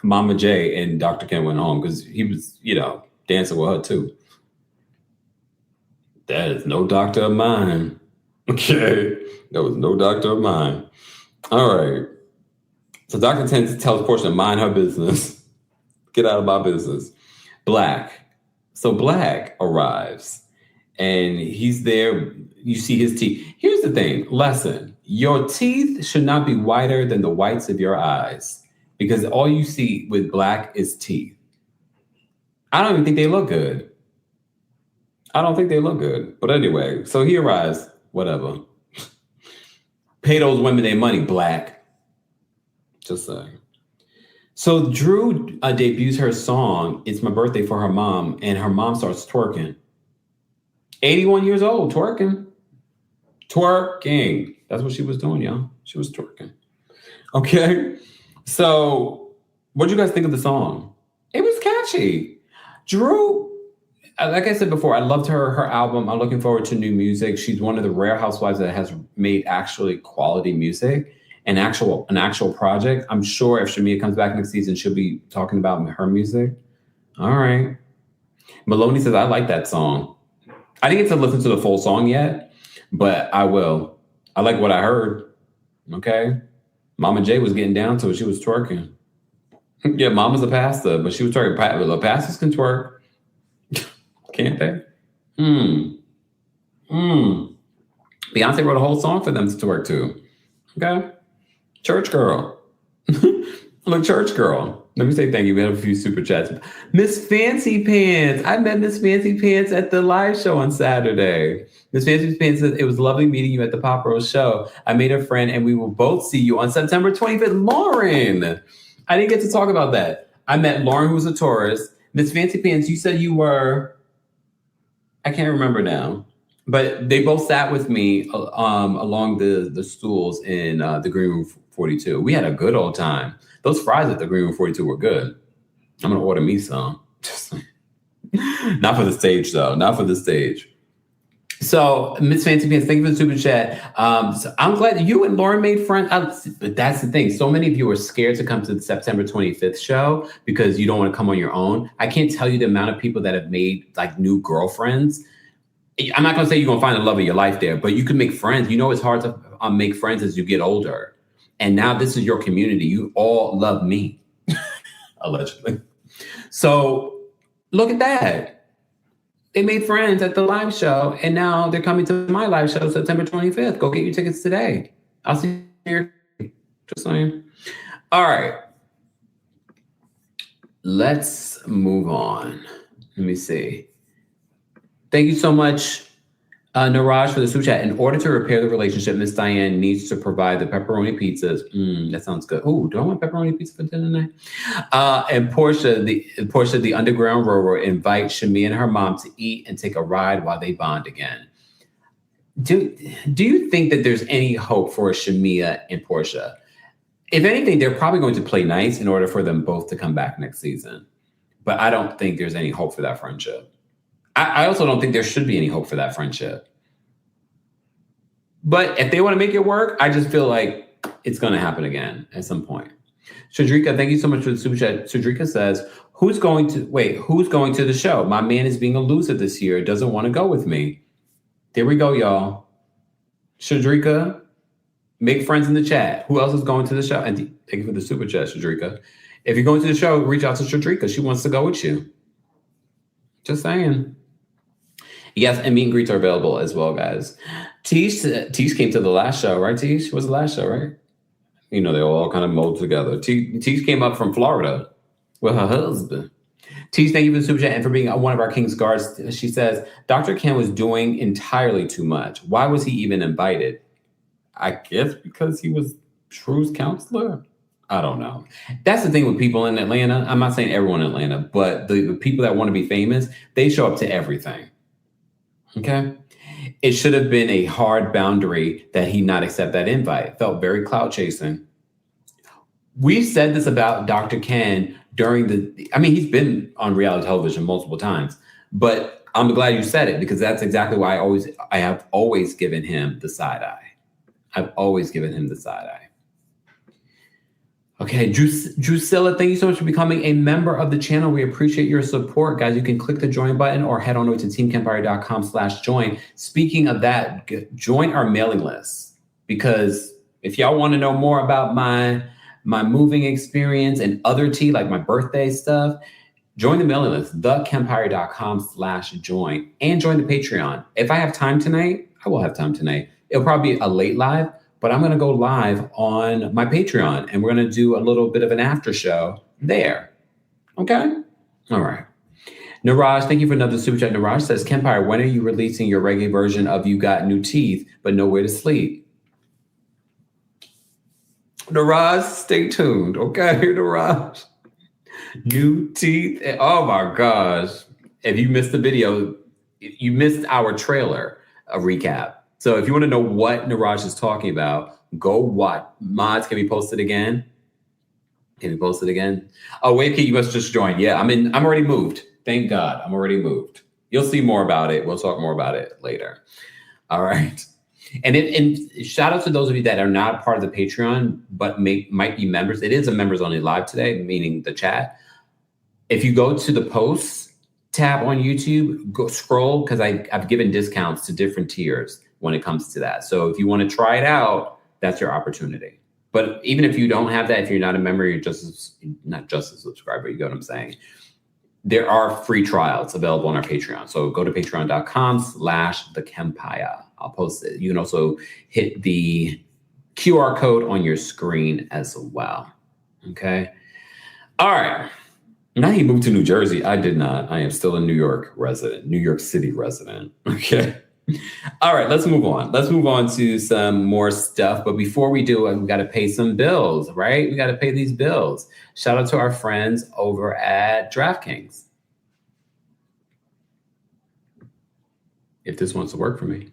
Speaker 2: Mama J and Dr. Ken went home? Because he was, dancing with her too. That is no doctor of mine. Okay. That was no doctor of mine. All right. So Dr. Ken tells Portia to mind her business. Get out of my business. So Black arrives and he's there. You see his teeth. Here's the thing. Lesson. Your teeth should not be whiter than the whites of your eyes, because all you see with Black is teeth. I don't even think they look good. But anyway, so he arrives. Whatever. Pay those women their money, Black. Just saying. So Drew debuts her song, It's My Birthday, for her mom, and her mom starts twerking. 81 years old, twerking. That's what she was doing, y'all. She was twerking. Okay. So what do you guys think of the song? It was catchy. Drew, like I said before, I loved her album. I'm looking forward to new music. She's one of the rare housewives that has made actually quality music. An actual project. I'm sure if Shamia comes back next season, she'll be talking about her music. All right. Maloney says, I like that song. I didn't get to listen to the full song yet, but I will. I like what I heard. Okay. Mama J was getting down to it. She was twerking. Yeah, Mama's a pastor, but she was twerking. Pastors can twerk. Can't they? Beyonce wrote a whole song for them to twerk to. Okay. Church girl. Look, church girl. Let me say thank you. We have a few super chats. Miss Fancy Pants. I met Miss Fancy Pants at the live show on Saturday. Miss Fancy Pants says, it was lovely meeting you at the Pop Rose show. I made a friend and we will both see you on September 25th. Lauren. I didn't get to talk about that. I met Lauren, who's a tourist. Miss Fancy Pants, you said you were, I can't remember now. But they both sat with me along the stools in the Green Room 42. We had a good old time. Those fries at the Green Room 42 were good. I'm going to order me some. Not for the stage, though. Not for the stage. So, Miss Fancy Pants, thank you for the super chat. So I'm glad that you and Lauren made friends. But that's the thing. So many of you are scared to come to the September 25th show because you don't want to come on your own. I can't tell you the amount of people that have made like new girlfriends. I'm not going to say you're going to find the love of your life there, but you can make friends. You know, it's hard to make friends as you get older. And now this is your community. You all love me, allegedly. So look at that. They made friends at the live show, and now they're coming to my live show September 25th. Go get your tickets today. I'll see you here. Just saying. All right. Let's move on. Let me see. Thank you so much, Niraj, for the super chat. In order to repair the relationship, Miss Diane needs to provide the pepperoni pizzas. That sounds good. Oh, do I want pepperoni pizza for dinner tonight? And Portia, the underground rower, invites Shami and her mom to eat and take a ride while they bond again. Do you think that there's any hope for Shamia and Portia? If anything, they're probably going to play nice in order for them both to come back next season. But I don't think there's any hope for that friendship. I also don't think there should be any hope for that friendship. But if they want to make it work, I just feel like it's going to happen again at some point. Shadrika, thank you so much for the super chat. Shadrika says, who's going to the show? My man is being a loser this year. Doesn't want to go with me. There we go, y'all. Shadrika, make friends in the chat. Who else is going to the show? And thank you for the super chat, Shadrika. If you're going to the show, reach out to Shadrika. She wants to go with you. Just saying. Yes, and meet and greets are available as well, guys. Tish came to the last show, right, Tish? Was the last show, right? You know, they were all kind of molded together. Tish came up from Florida with her husband. Tish, thank you for the super chat and for being one of our King's Guards. She says, Dr. Ken was doing entirely too much. Why was he even invited? I guess because he was Shrew's counselor. I don't know. That's the thing with people in Atlanta. I'm not saying everyone in Atlanta, but the people that want to be famous, they show up to everything. Okay? It should have been a hard boundary that he not accept that invite. It felt very clout chasing. We've said this about Dr. Ken he's been on reality television multiple times, but I'm glad you said it because that's exactly why I have always given him the side eye. I've always given him the side eye. Okay, Drusilla, thank you so much for becoming a member of the channel. We appreciate your support, guys. You can click the join button or head on over to teamkempire.com/join. Speaking of that, join our mailing list because if y'all want to know more about my moving experience and other tea, like my birthday stuff, join the mailing list, thekempire.com/join, and join the Patreon. If I have time tonight, I will have time tonight. It'll probably be a late live, but I'm going to go live on my Patreon and we're going to do a little bit of an after show there. Okay? All right. Niraj, thank you for another super chat. Niraj says, Kempire, when are you releasing your reggae version of You Got New Teeth, but Nowhere to Sleep? Niraj, stay tuned. Okay, Niraj. New teeth. Oh my gosh. If you missed the video, you missed our trailer, a recap. So if you want to know what Niraj is talking about, go watch. Mods, can be posted again? Can be posted again? Oh, wait, you must just join. Yeah, I'm already moved. Thank God, I'm already moved. You'll see more about it. We'll talk more about it later. All right. And shout out to those of you that are not part of the Patreon, but might be members. It is a members only live today, meaning the chat. If you go to the posts tab on YouTube, go scroll because I've given discounts to different tiers when it comes to that. So if you want to try it out, that's your opportunity. But even if you don't have that, if you're not a member, you're not just a subscriber, you get what I'm saying? There are free trials available on our Patreon. So go to patreon.com/thekempire. I'll post it. You can also hit the QR code on your screen as well. Okay. All right. Now he moved to New Jersey. I did not. I am still a New York City resident. Okay. All right, let's move on. Let's move on to some more stuff. But before we do, we got to pay some bills, right? We got to pay these bills. Shout out to our friends over at DraftKings. If this wants to work for me,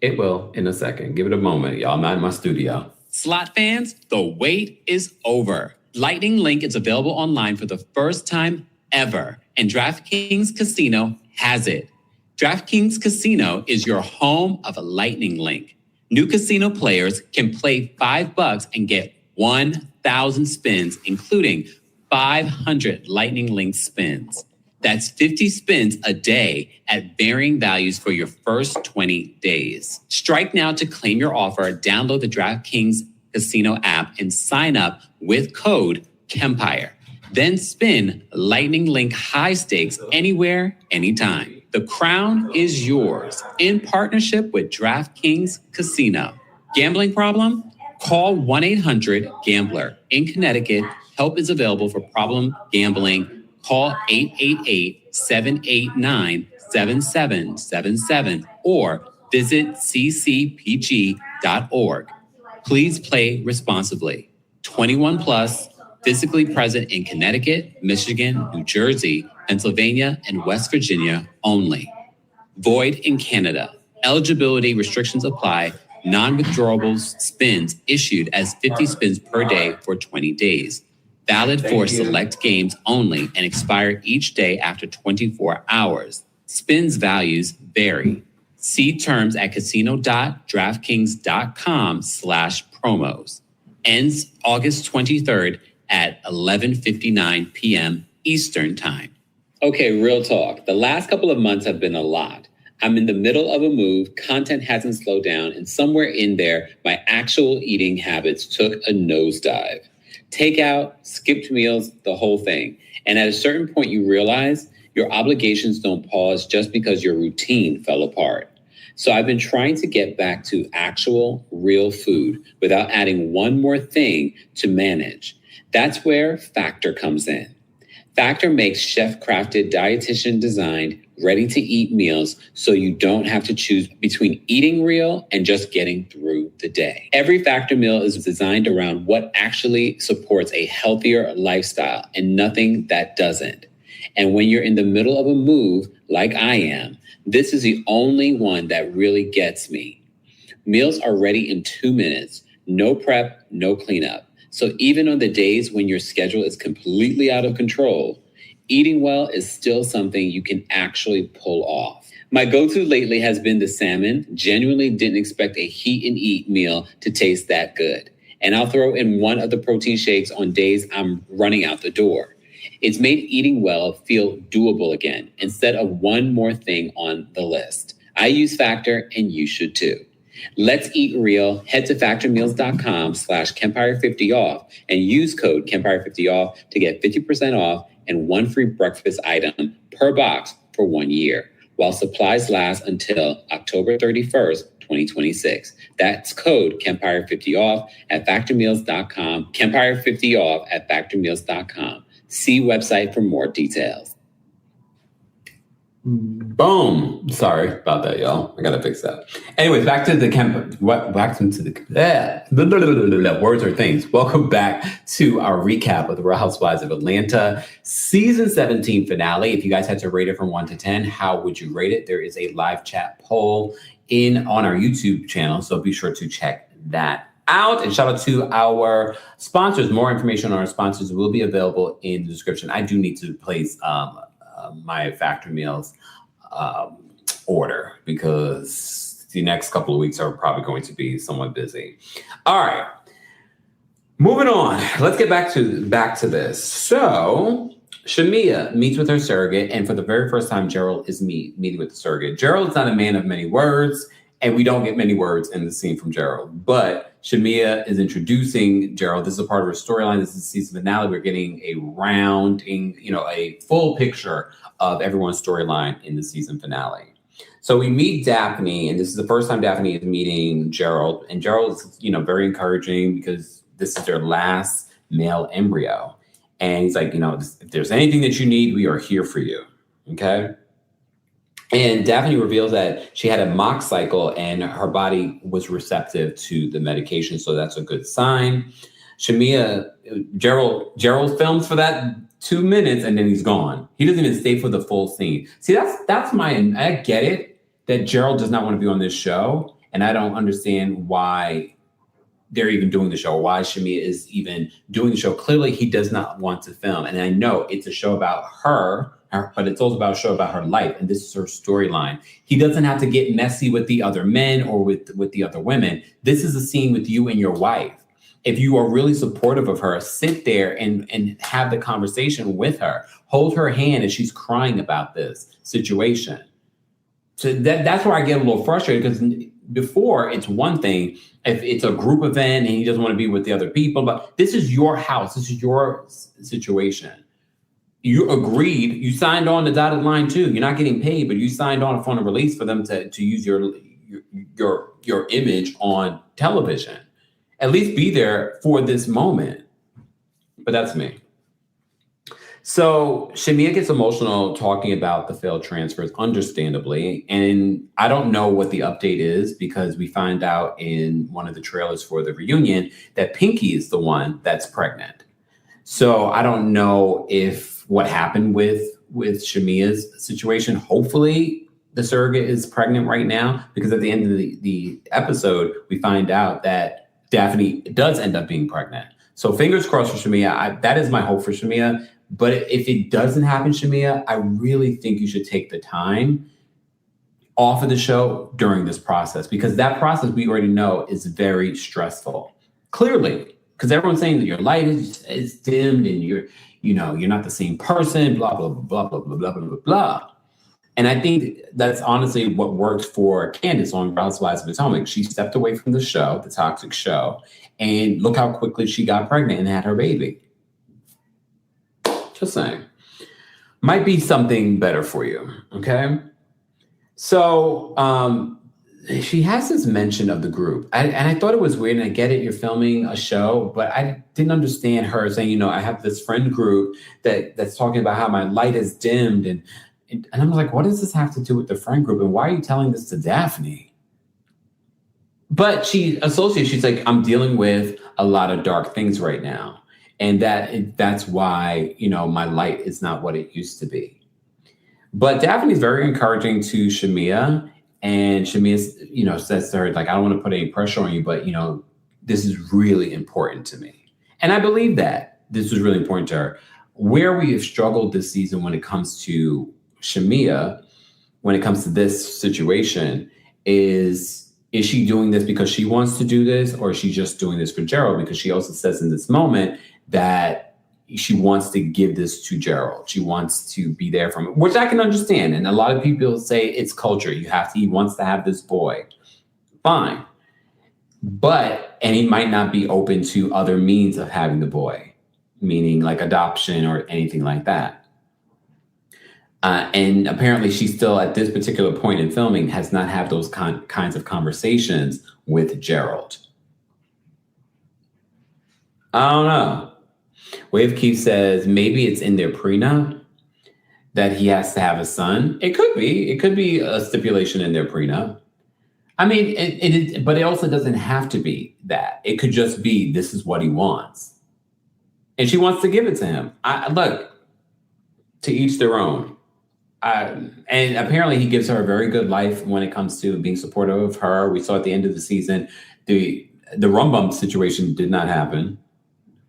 Speaker 2: it will in a second. Give it a moment, y'all. I'm not in my studio.
Speaker 3: Slot fans, the wait is over. Lightning Link is available online for the first time ever, and DraftKings Casino has it. DraftKings Casino is your home of a Lightning Link. New casino players can play $5 and get 1,000 spins, including 500 Lightning Link spins. That's 50 spins a day at varying values for your first 20 days. Strike now to claim your offer. Download the DraftKings Casino app and sign up with code KEMPIRE. Then spin Lightning Link high stakes anywhere, anytime. The crown is yours in partnership with DraftKings Casino. Gambling problem? Call 1-800-GAMBLER. In Connecticut, help is available for problem gambling. Call 888-789-7777 or visit ccpg.org. Please play responsibly. 21 plus, physically present in Connecticut, Michigan, New Jersey, Pennsylvania, and West Virginia only. Void in Canada. Eligibility restrictions apply. Non-withdrawable spins issued as 50 spins per day for 20 days. Valid for select games only and expire each day after 24 hours. Spins values vary. See terms at casino.draftkings.com/promos. Ends August 23rd at 11:59 p.m. Eastern Time. Okay, real talk. The last couple of months have been a lot. I'm in the middle of a move, content hasn't slowed down, and somewhere in there, my actual eating habits took a nosedive. Takeout, skipped meals, the whole thing. And at a certain point, you realize your obligations don't pause just because your routine fell apart. So I've been trying to get back to actual, real food without adding one more thing to manage. That's where Factor comes in. Factor makes chef-crafted, dietitian-designed, ready-to-eat meals so you don't have to choose between eating real and just getting through the day. Every Factor meal is designed around what actually supports a healthier lifestyle and nothing that doesn't. And when you're in the middle of a move, like I am, this is the only one that really gets me. Meals are ready in 2 minutes. No prep, no cleanup. So even on the days when your schedule is completely out of control, eating well is still something you can actually pull off. My go-to lately has been the salmon. Genuinely didn't expect a heat and eat meal to taste that good. And I'll throw in one of the protein shakes on days I'm running out the door. It's made eating well feel doable again, instead of one more thing on the list. I use Factor and you should too. Let's eat real. Head to factormeals.com/Kempire50off and use code Kempire50off to get 50% off and one free breakfast item per box for 1 year, while supplies last until October 31st, 2026. That's code Kempire50off at factormeals.com, Kempire50off at factormeals.com. See website for more details.
Speaker 2: Boom. Sorry about that, y'all. I gotta fix that. Anyways, back to the words or things. Welcome back to our recap of the Real Housewives of Atlanta season 17 finale. If you guys had to rate it from 1 to 10, how would you rate it? There is a live chat poll on our YouTube channel, so be sure to check that out. And shout out to our sponsors. More information on our sponsors will be available in the description. I do need to place my Factor meals order because the next couple of weeks are probably going to be somewhat busy. All right, moving on. Let's get back to this. So Shamia meets with her surrogate, and for the very first time, Gerald is meeting with the surrogate. Gerald's not a man of many words, and we don't get many words in the scene from Gerald, but Shamia is introducing Gerald. This is a part of her storyline. This is the season finale. We're getting a a full picture of everyone's storyline in the season finale. So we meet Daphne, and this is the first time Daphne is meeting Gerald. And Gerald is, very encouraging because this is their last male embryo. And he's like, if there's anything that you need, we are here for you. Okay. And Daphne reveals that she had a mock cycle and her body was receptive to the medication. So that's a good sign. Gerald films for that 2 minutes and then he's gone. He doesn't even stay for the full scene. See, I get it that Gerald does not want to be on this show. And I don't understand why they're even doing the show, why Shamia is even doing the show. Clearly, he does not want to film. And I know it's a show about her but it's also about a show about her life, and this is her storyline. He doesn't have to get messy with the other men or with the other women. This is a scene with you and your wife. If you are really supportive of her, sit there and have the conversation with her. Hold her hand as she's crying about this situation. So that's where I get a little frustrated, because before, it's one thing if it's a group event and he doesn't want to be with the other people, but this is your house. This is your situation. You agreed. You signed on the dotted line too. You're not getting paid, but you signed on upon a release for them to use your image on television. At least be there for this moment. But that's me. So Shamia gets emotional talking about the failed transfers, understandably. And I don't know what the update is, because we find out in one of the trailers for the reunion that Pinky is the one that's pregnant. So I don't know if what happened with Shamia's situation. Hopefully the surrogate is pregnant right now, because at the end of the episode, we find out that Daphne does end up being pregnant. So fingers crossed for Shamia. That is my hope for Shamia. But if it doesn't happen, Shamia, I really think you should take the time off of the show during this process, because that process, we already know, is very stressful. Clearly, because everyone's saying that your light is dimmed and you're not the same person, blah, blah, blah, blah, blah, blah, blah, blah, blah. And I think that's honestly what worked for Candace on Housewives of Potomac. She stepped away from the show, the toxic show, and look how quickly she got pregnant and had her baby. Just saying. Might be something better for you, okay? So she has this mention of the group. And I thought it was weird, and I get it, you're filming a show, but I didn't understand her saying, I have this friend group that's talking about how my light is dimmed. And I'm like, what does this have to do with the friend group? And why are you telling this to Daphne? But she associates, she's like, I'm dealing with a lot of dark things right now. And that's why, my light is not what it used to be. But Daphne's very encouraging to Shamia. And Shamia, says to her, like, I don't want to put any pressure on you, but, this is really important to me. And I believe that this was really important to her. Where we have struggled this season when it comes to Shamia, when it comes to this situation, is she doing this because she wants to do this, or is she just doing this for Gerald? Because she also says in this moment that she wants to give this to Gerald. She wants to be there for him, which I can understand. And a lot of people say it's culture. He wants to have this boy. Fine. And he might not be open to other means of having the boy, meaning like adoption or anything like that. And apparently she still, at this particular point in filming, has not had those kinds of conversations with Gerald. I don't know. Wave Keith says maybe it's in their prenup that he has to have a son. It could be. It could be a stipulation in their prenup. I mean, but it also doesn't have to be that. It could just be this is what he wants. And she wants to give it to him. Look, to each their own. And apparently he gives her a very good life when it comes to being supportive of her. We saw at the end of the season, the rum bump situation did not happen.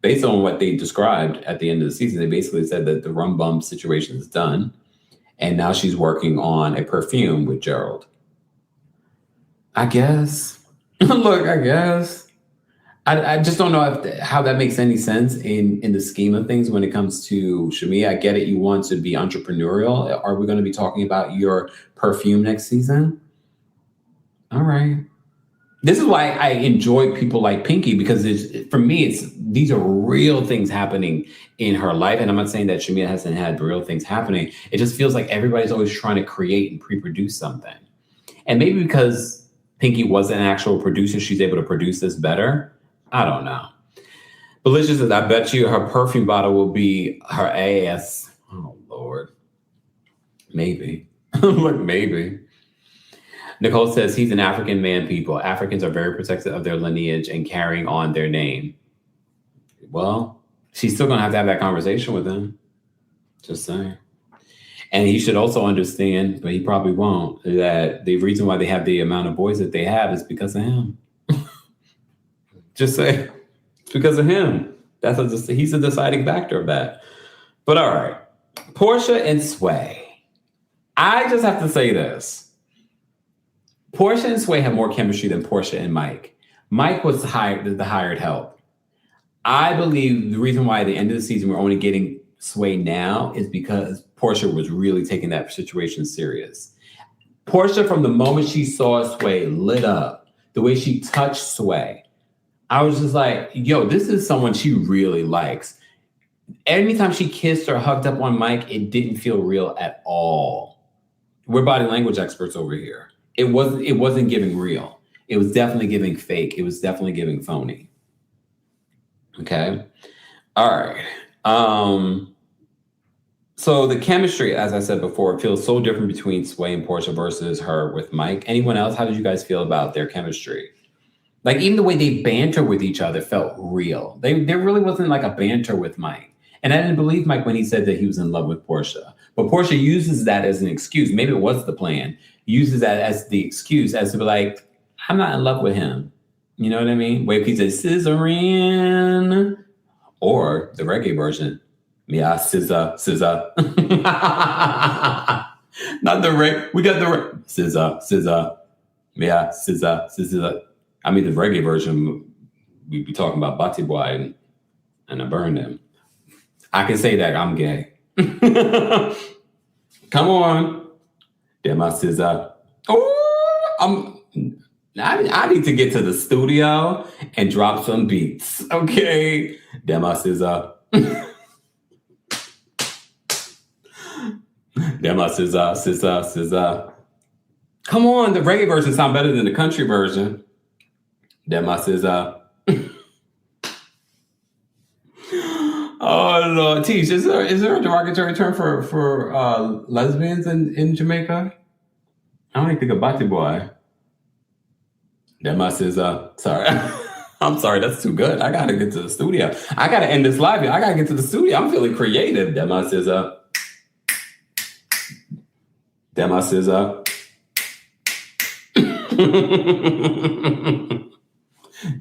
Speaker 2: Based on what they described at the end of the season, they basically said that the rum bump situation is done. And now she's working on a perfume with Gerald. I guess. Look, I guess. I just don't know how that makes any sense in the scheme of things when it comes to Shamia. I get it. You want to be entrepreneurial. Are we going to be talking about your perfume next season? All right. This is why I enjoy people like Pinky, because for me, these are real things happening in her life. And I'm not saying that Shamia hasn't had real things happening. It just feels like everybody's always trying to create and pre-produce something. And maybe because Pinky was an actual producer, she's able to produce this better. I don't know. Belicious says, I bet you her perfume bottle will be her ass. Oh, Lord. Maybe. Look, maybe. Nicole says he's an African man, people. Africans are very protective of their lineage and carrying on their name. Well, she's still going to have that conversation with him. Just saying. And he should also understand, but he probably won't, that the reason why they have the amount of boys that they have is because of him. Just say, it's because of him. He's a deciding factor of that. But all right. Portia and Sway. I just have to say this. Portia and Sway have more chemistry than Portia and Mike. Mike was the hired help. I believe the reason why at the end of the season we're only getting Sway now is because Portia was really taking that situation serious. Portia, from the moment she saw Sway, lit up. The way she touched Sway. I was just like, yo, this is someone she really likes. Anytime she kissed or hugged up on Mike, it didn't feel real at all. We're body language experts over here. It wasn't giving real. It was definitely giving fake. It was definitely giving phony. Okay. All right. So the chemistry, as I said before, feels so different between Sway and Portia versus her with Mike. Anyone else? How did you guys feel about their chemistry? Like, even the way they banter with each other felt real. There really wasn't like a banter with Mike. And I didn't believe Mike when he said that he was in love with Portia. But Portia uses that as an excuse. Maybe it was the plan. Uses that as the excuse as to be like, I'm not in love with him. You know what I mean? Wait, he says, scissoring. Or the reggae version. Yeah, scissor. Not the reggae. We got the scissor. Yeah, scissor. I mean, the reggae version, we be talking about Batty Boy and I burned him. I can say that I'm gay. Come on. Damn, my scissor. Oh, I need to get to the studio and drop some beats. Okay. Damn, my scissor. Damn, my scissor. Come on, the reggae version sound better than the country version. Damn, my scissor. Oh Lord, Tish, is there a derogatory term for lesbians in Jamaica? I don't even think about the boy. That my scissor. Sorry. I'm sorry, that's too good. I gotta get to the studio. I gotta end this live. I gotta get to the studio. I'm feeling creative. That my scissor. That my scissor.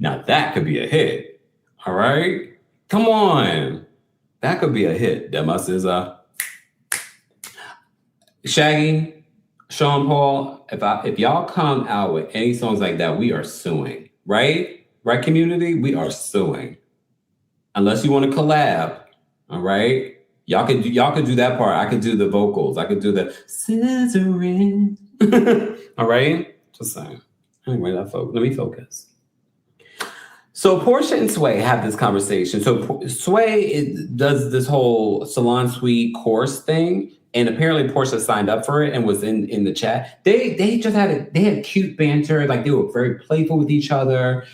Speaker 2: Now that could be a hit. All right? Come on. That could be a hit. That my scissor. Shaggy, Sean Paul, if y'all come out with any songs like that, we are suing. Right? Right, community? We are suing. Unless you want to collab. All right? Y'all could do that part. I could do the vocals. I could do the scissoring. All right? Just saying. Anyway, let me focus. So Portia and Sway have this conversation. So Sway does this whole salon suite course thing, and apparently Portia signed up for it and was in the chat. They just had cute banter, like they were very playful with each other.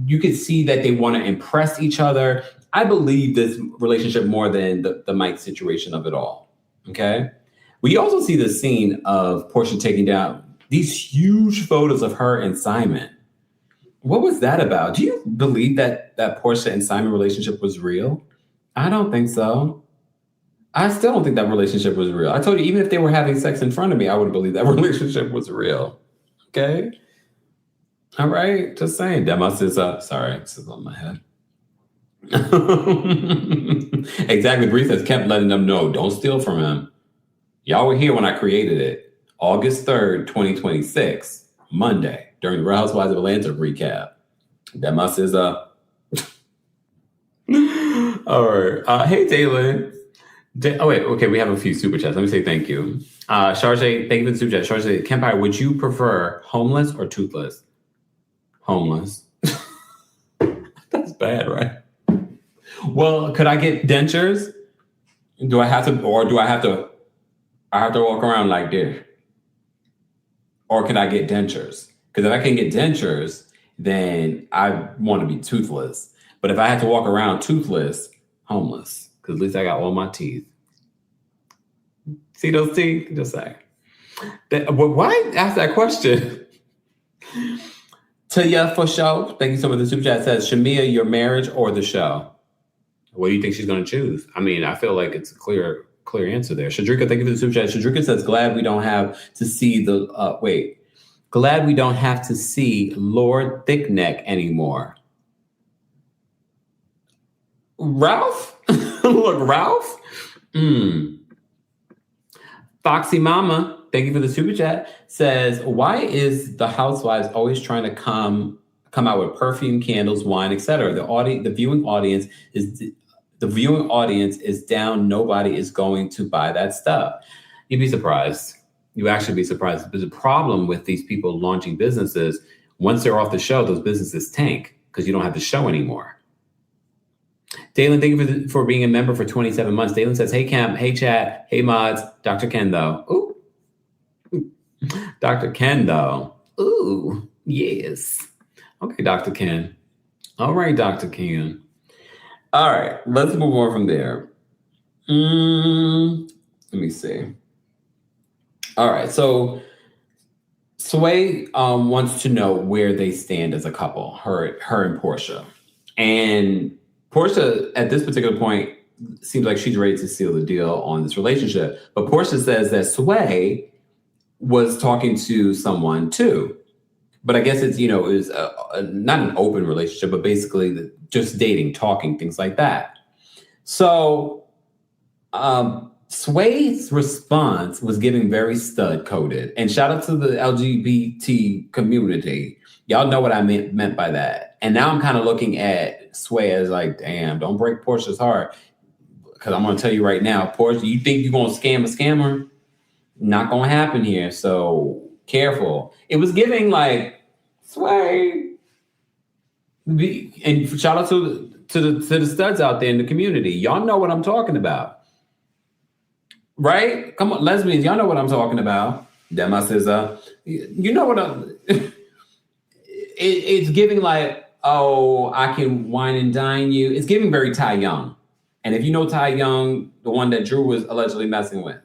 Speaker 2: You could see that they want to impress each other. I believe this relationship more than the Mike situation of it all. Okay, we also see the scene of Portia taking down these huge photos of her and Simon. What was that about? Do you believe that Portia and Simon relationship was real? I don't think so. I still don't think that relationship was real. I told you, even if they were having sex in front of me, I wouldn't believe that relationship was real. Okay? All right? Just saying. That must is sorry, this is on my head. Exactly. Bree says, kept letting them know, don't steal from him. Y'all were here when I created it. August 3rd, 2026, Monday. During the Real Housewives of Atlanta recap. That must is all right. Hey, Daylin. Okay, we have a few super chats. Let me say thank you. Charge, thank you for the super chat. Charge, Kempire, would you prefer homeless or toothless? Homeless. That's bad, right? Well, could I get dentures? Do I have to walk around like this? Or can I get dentures? Because if I can get dentures, then I want to be toothless. But if I had to walk around toothless, homeless. Because at least I got all my teeth. See those teeth? Just saying. Why ask that question? Tia for show. Thank you so much. The super chat says, Shamia, your marriage or the show? What do you think she's going to choose? I mean, I feel like it's a clear answer there. Shadrika, thank you for the super chat. Shadrika says, glad we don't have to see Glad we don't have to see Lord Thickneck anymore. Ralph? Look, Ralph, Foxy Mama, thank you for the super chat, says, why is the housewives always trying to come out with perfume, candles, wine, etc.? The viewing audience is down. Nobody is going to buy that stuff. You'd be surprised. You actually be surprised. There's a problem with these people launching businesses. Once they're off the show, those businesses tank because you don't have the show anymore. Dalen, thank you for being a member for 27 months. Dalen says, hey, Camp, hey, chat, hey, mods, Dr. Ken, though. Ooh. Dr. Ken, though. Ooh, yes. Okay, Dr. Ken. All right, Dr. Ken. All right, let's move on from there. Let me see. All right, so Sway wants to know where they stand as a couple, her and Portia. And Portia, at this particular point, seems like she's ready to seal the deal on this relationship. But Portia says that Sway was talking to someone too. But I guess it's, it was not an open relationship, but basically just dating, talking, things like that. So Sway's response was giving very stud-coded. And shout out to the LGBT community. Y'all know what I meant by that. And now I'm kind of looking at Sway as like, damn, don't break Portia's heart. Because I'm going to tell you right now, Portia, you think you're going to scam a scammer? Not going to happen here. So careful. It was giving like, Sway. And shout out to the studs out there in the community. Y'all know what I'm talking about. Right? Come on, lesbians, y'all know what I'm talking about. That my sister. You know what I'm... It's giving like, oh, I can wine and dine you. It's giving very Ty Young. And if you know Ty Young, the one that Drew was allegedly messing with,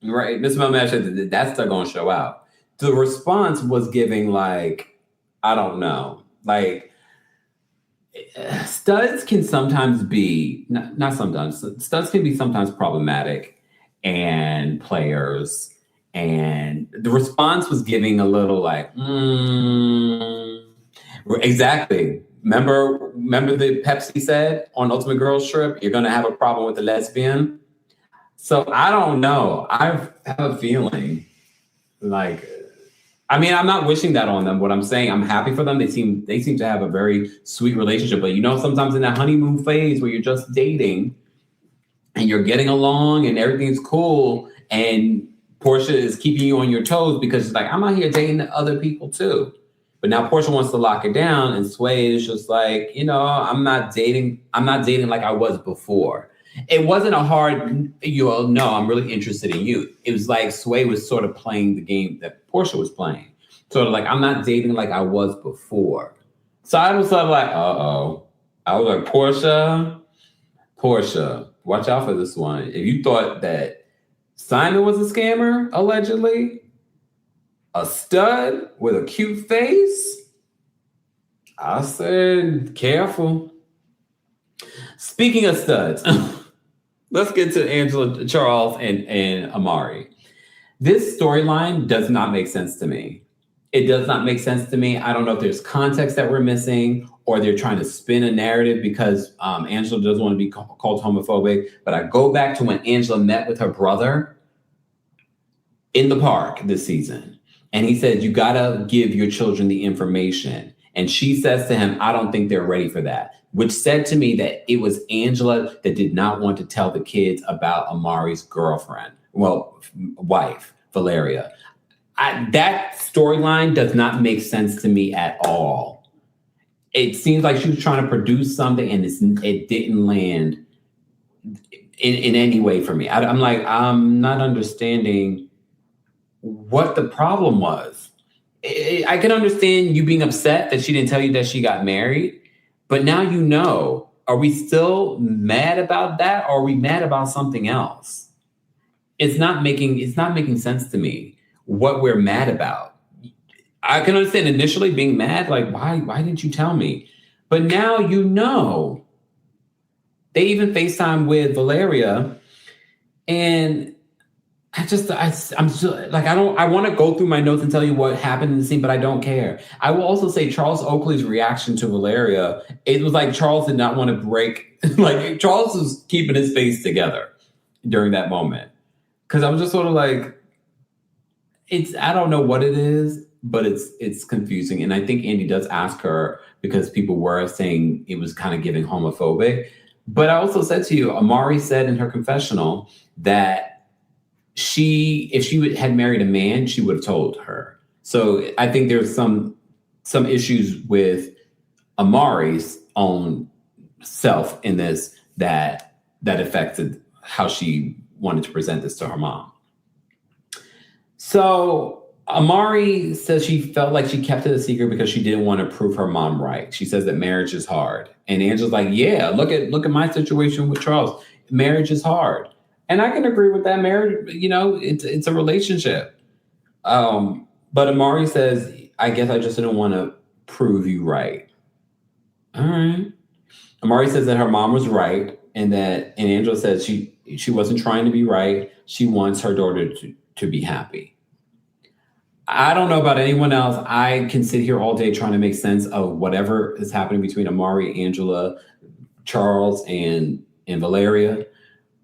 Speaker 2: right? Miss Melmash said that's still going to show out. The response was giving like, I don't know, like studs can sometimes be, not sometimes, studs can be sometimes problematic and players. And the response was giving a little like, exactly. Remember the Pepsi said on Ultimate Girls Trip, you're going to have a problem with the lesbian. So I don't know. I have a feeling like, I mean, I'm not wishing that on them. What I'm saying, I'm happy for them. They seem to have a very sweet relationship. But sometimes in that honeymoon phase where you're just dating and you're getting along and everything's cool and Portia is keeping you on your toes because she's like, I'm out here dating other people too. But now Portia wants to lock it down and Sway is just like, I'm not dating like I was before. It wasn't a hard, no, I'm really interested in you. It was like Sway was sort of playing the game that Portia was playing. Sort of like, I'm not dating like I was before. So I was sort of like, uh-oh. I was like, Portia, watch out for this one. If you thought that Simon was a scammer, allegedly, a stud with a cute face, I said, careful. Speaking of studs, let's get to Angela, Charles, and Amari. This storyline does not make sense to me. It does not make sense to me. I don't know if there's context that we're missing or they're trying to spin a narrative because Angela doesn't want to be called homophobic. But I go back to when Angela met with her brother in the park this season. And he said, you got to give your children the information. And she says to him, I don't think they're ready for that, which said to me that it was Angela that did not want to tell the kids about Amari's girlfriend, wife, Valeria. That storyline does not make sense to me at all. It seems like she was trying to produce something and it didn't land in any way for me. I'm not understanding what the problem was. I can understand you being upset that she didn't tell you that she got married, but now are we still mad about that or are we mad about something else? It's not making sense to me what we're mad about. I can understand initially being mad, like, why didn't you tell me? But now They even FaceTime with Valeria and I want to go through my notes and tell you what happened in the scene, but I don't care. I will also say Charles Oakley's reaction to Valeria, it was like Charles did not want to break, like Charles was keeping his face together. during that moment. Because I was just sort of like, I don't know what it is, but it's confusing. And I think Andy does ask her because people were saying it was kind of giving homophobic. But I also said to you, Amari said in her confessional that if she had married a man, she would have told her. So I think there's some issues with Amari's own self in this that affected how she wanted to present this to her mom. So Amari says she felt like she kept it a secret because she didn't want to prove her mom right. She says that marriage is hard. And Angela's like, yeah, look at my situation with Charles. Marriage is hard. And I can agree with that. Marriage, it's a relationship. But Amari says, I guess I just didn't want to prove you right. All right. Amari says that her mom was right and Angela says she wasn't trying to be right. She wants her daughter to be happy. I don't know about anyone else. I can sit here all day trying to make sense of whatever is happening between Amari, Angela, Charles, and Valeria,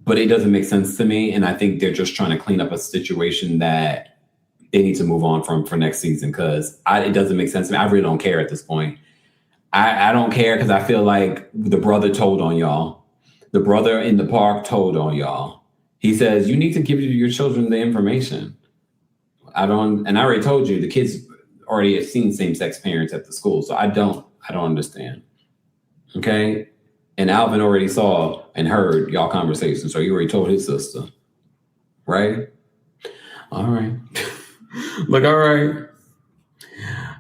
Speaker 2: but it doesn't make sense to me. And I think they're just trying to clean up a situation that they need to move on from for next season because it doesn't make sense to me. I really don't care at this point. I don't care because I feel like the brother told on y'all. The brother in the park told on y'all. He says, you need to give your children the information. I already told you the kids already have seen same-sex parents at the school, so I don't understand. Okay? And Alvin already saw and heard y'all conversation, so he already told his sister. Right? All right. Look, all right.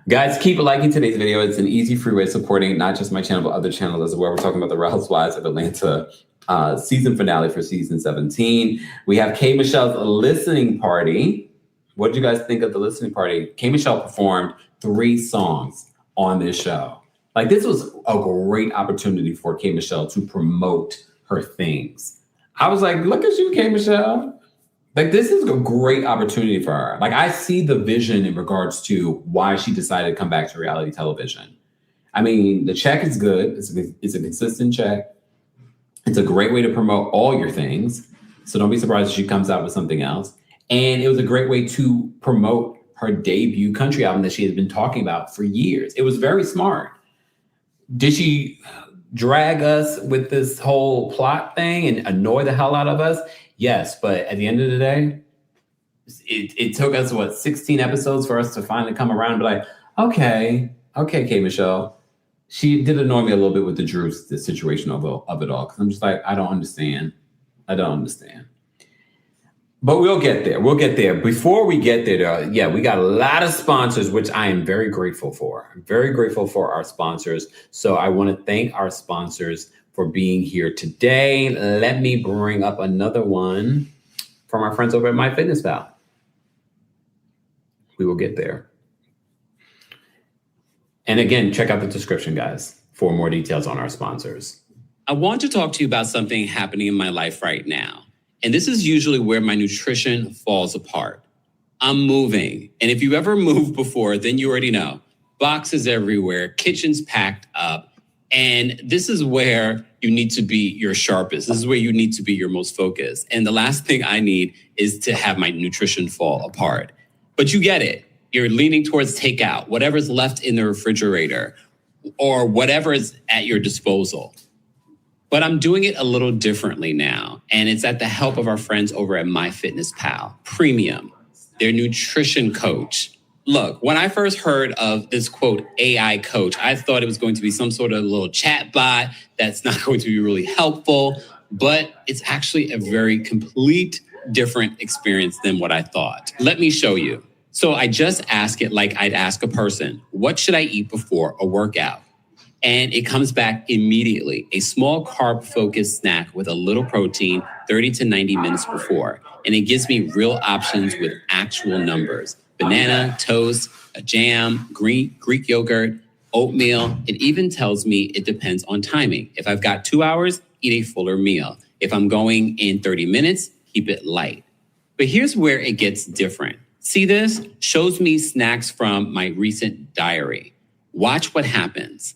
Speaker 2: Guys, keep liking today's video. It's an easy, free way of supporting not just my channel, but other channels as well. We're talking about the Real Housewives of Atlanta season finale for season 17. We have K. Michelle's listening party. What did you guys think of the listening party? K. Michelle performed 3 songs on this show. Like, this was a great opportunity for K. Michelle to promote her things. I was like, look at you, K. Michelle. Like, this is a great opportunity for her. Like, I see the vision in regards to why she decided to come back to reality television. I mean, the check is good. It's a consistent check. It's a great way to promote all your things. So don't be surprised if she comes out with something else. And it was a great way to promote her debut country album that she had been talking about for years. It was very smart. Did she drag us with this whole plot thing and annoy the hell out of us? Yes, but at the end of the day, it took us, 16 episodes for us to finally come around and be like, okay, K. Michelle. She did annoy me a little bit with the situation of it all. Because I'm just like, I don't understand. But we'll get there. Before we get there, though, we got a lot of sponsors, which I am very grateful for. I'm very grateful for our sponsors. So I want to thank our sponsors for being here today. Let me bring up another one from our friends over at MyFitnessPal. We will get there. And again, check out the description, guys, for more details on our sponsors.
Speaker 3: I want to talk to you about something happening in my life right now. And this is usually where my nutrition falls apart. I'm moving. And if you ever moved before, then you already know. Boxes everywhere, kitchen's packed up. And this is where you need to be your sharpest. This is where you need to be your most focused. And the last thing I need is to have my nutrition fall apart. But you get it. You're leaning towards takeout, whatever's left in the refrigerator, or whatever is at your disposal. But I'm doing it a little differently now. And it's at the help of our friends over at MyFitnessPal Premium, their nutrition coach. Look, when I first heard of this, quote, AI coach, I thought it was going to be some sort of little chat bot that's not going to be really helpful. But it's actually a very complete different experience than what I thought. Let me show you. So I just ask it like I'd ask a person, what should I eat before a workout? And it comes back immediately. A small carb-focused snack with a little protein 30 to 90 minutes before. And it gives me real options with actual numbers. Banana, toast, a jam, Greek yogurt, oatmeal. It even tells me it depends on timing. If I've got 2 hours, eat a fuller meal. If I'm going in 30 minutes, keep it light. But here's where it gets different. See this? Shows me snacks from my recent diary. Watch what happens.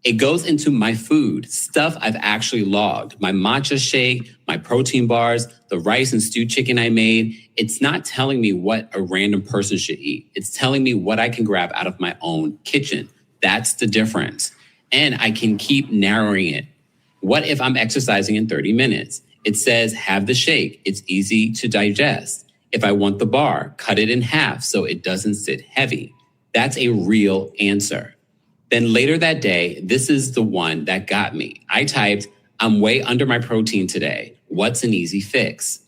Speaker 3: It goes into my food, stuff I've actually logged, my matcha shake, my protein bars, the rice and stewed chicken I made. It's not telling me what a random person should eat. It's telling me what I can grab out of my own kitchen. That's the difference. And I can keep narrowing it. What if I'm exercising in 30 minutes? It says, have the shake. It's easy to digest. If I want the bar, cut it in half so it doesn't sit heavy. That's a real answer. Then later that day, this is the one that got me. I typed, I'm way under my protein today. What's an easy fix?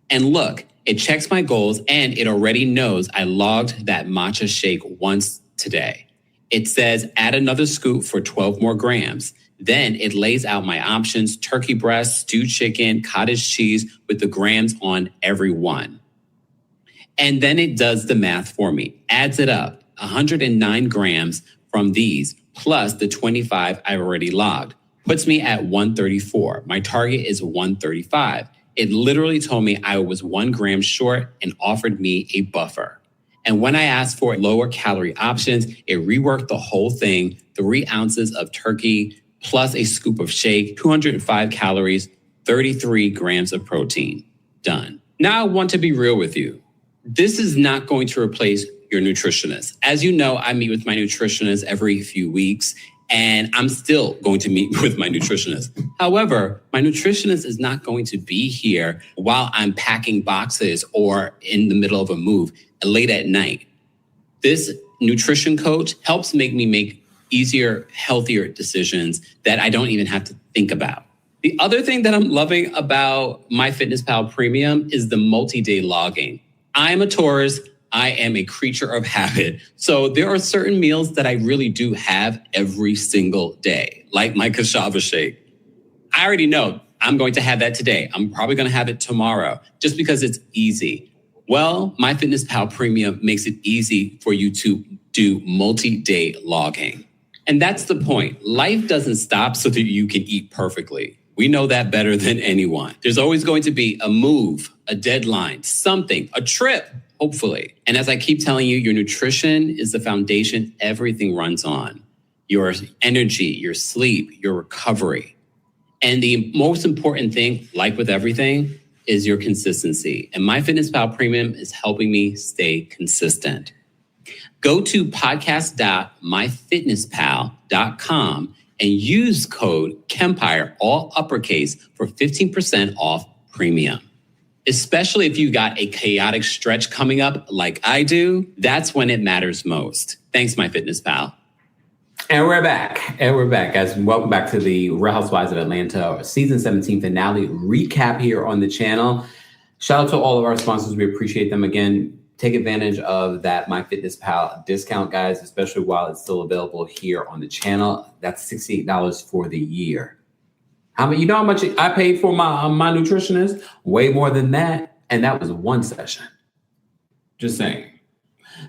Speaker 3: And look, it checks my goals and it already knows I logged that matcha shake once today. It says add another scoop for 12 more grams. Then it lays out my options, turkey breast, stewed chicken, cottage cheese with the grams on every one. And then it does the math for me, adds it up, 109 grams from these, plus the 25 I've already logged, puts me at 134. My target is 135. It literally told me I was 1 gram short and offered me a buffer. And when I asked for lower calorie options, it reworked the whole thing, 3 ounces of turkey, plus a scoop of shake, 205 calories, 33 grams of protein. Done. Now I want to be real with you. This is not going to replace your nutritionist. As you know, I meet with my nutritionist every few weeks, and I'm still going to meet with my nutritionist. However, my nutritionist is not going to be here while I'm packing boxes or in the middle of a move late at night. This nutrition coach helps make me make easier, healthier decisions that I don't even have to think about. The other thing that I'm loving about MyFitnessPal Premium is the multi-day logging. I'm a Taurus. I am a creature of habit. So there are certain meals that I really do have every single day, like my cassava shake. I already know I'm going to have that today. I'm probably going to have it tomorrow just because it's easy. Well, MyFitnessPal Premium makes it easy for you to do multi-day logging. And that's the point. Life doesn't stop so that you can eat perfectly. We know that better than anyone. There's always going to be a move, a deadline, something, a trip, hopefully. And as I keep telling you, your nutrition is the foundation everything runs on. Your energy, your sleep, your recovery. And the most important thing, like with everything, is your consistency. And MyFitnessPal Premium is helping me stay consistent. Go to podcast.myfitnesspal.com and use code KEMPIRE, all uppercase, for 15% off premium. Especially if you got a chaotic stretch coming up like I do, that's when it matters most. Thanks, MyFitnessPal.
Speaker 2: And we're back. Guys. Welcome back to the Real Housewives of Atlanta season 17 finale recap here on the channel. Shout out to all of our sponsors. We appreciate them. Again, take advantage of that MyFitnessPal discount, guys, especially while it's still available here on the channel. That's $68 for the year. You know how much I paid for my nutritionist? Way more than that. And that was one session. Just saying.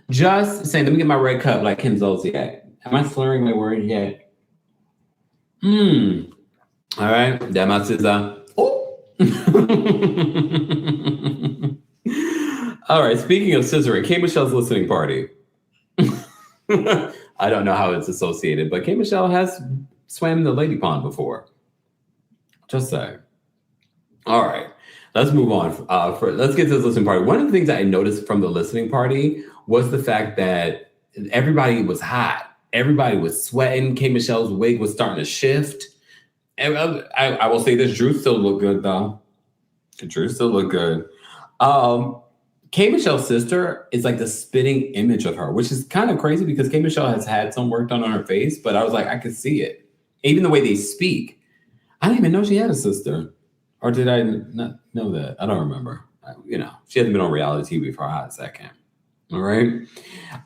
Speaker 2: Let me get my red cup like Kim Zolciak. Am I slurring my word yet? All right. That my sister. Oh. All right. Speaking of scissoring, K. Michelle's listening party. I don't know how it's associated, but K. Michelle has swam in the lady pond before. Just saying. All right. Let's move on. Let's get to this listening party. One of the things that I noticed from the listening party was the fact that everybody was hot. Everybody was sweating. K. Michelle's wig was starting to shift. And I will say this, Drew still looked good, though. Drew still looked good. K. Michelle's sister is like the spitting image of her, which is kind of crazy because K. Michelle has had some work done on her face, but I was like, I could see it. Even the way they speak. I didn't even know she had a sister. Or did I not know that? I don't remember. She hasn't been on reality TV for a hot second. All right.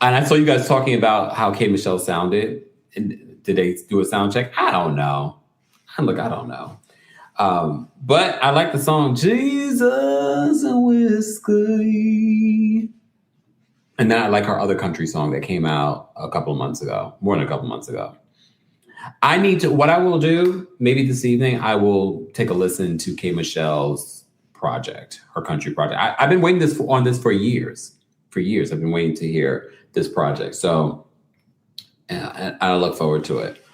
Speaker 2: And I saw you guys talking about how K. Michelle sounded. And did they do a sound check? I don't know. I don't know. But I like the song Jesus and Whiskey. And then I like her other country song that came out more than a couple months ago. What I will do, maybe this evening, I will take a listen to K. Michelle's project, her country project. I've been waiting on this for years. For years, I've been waiting to hear this project. So I look forward to it.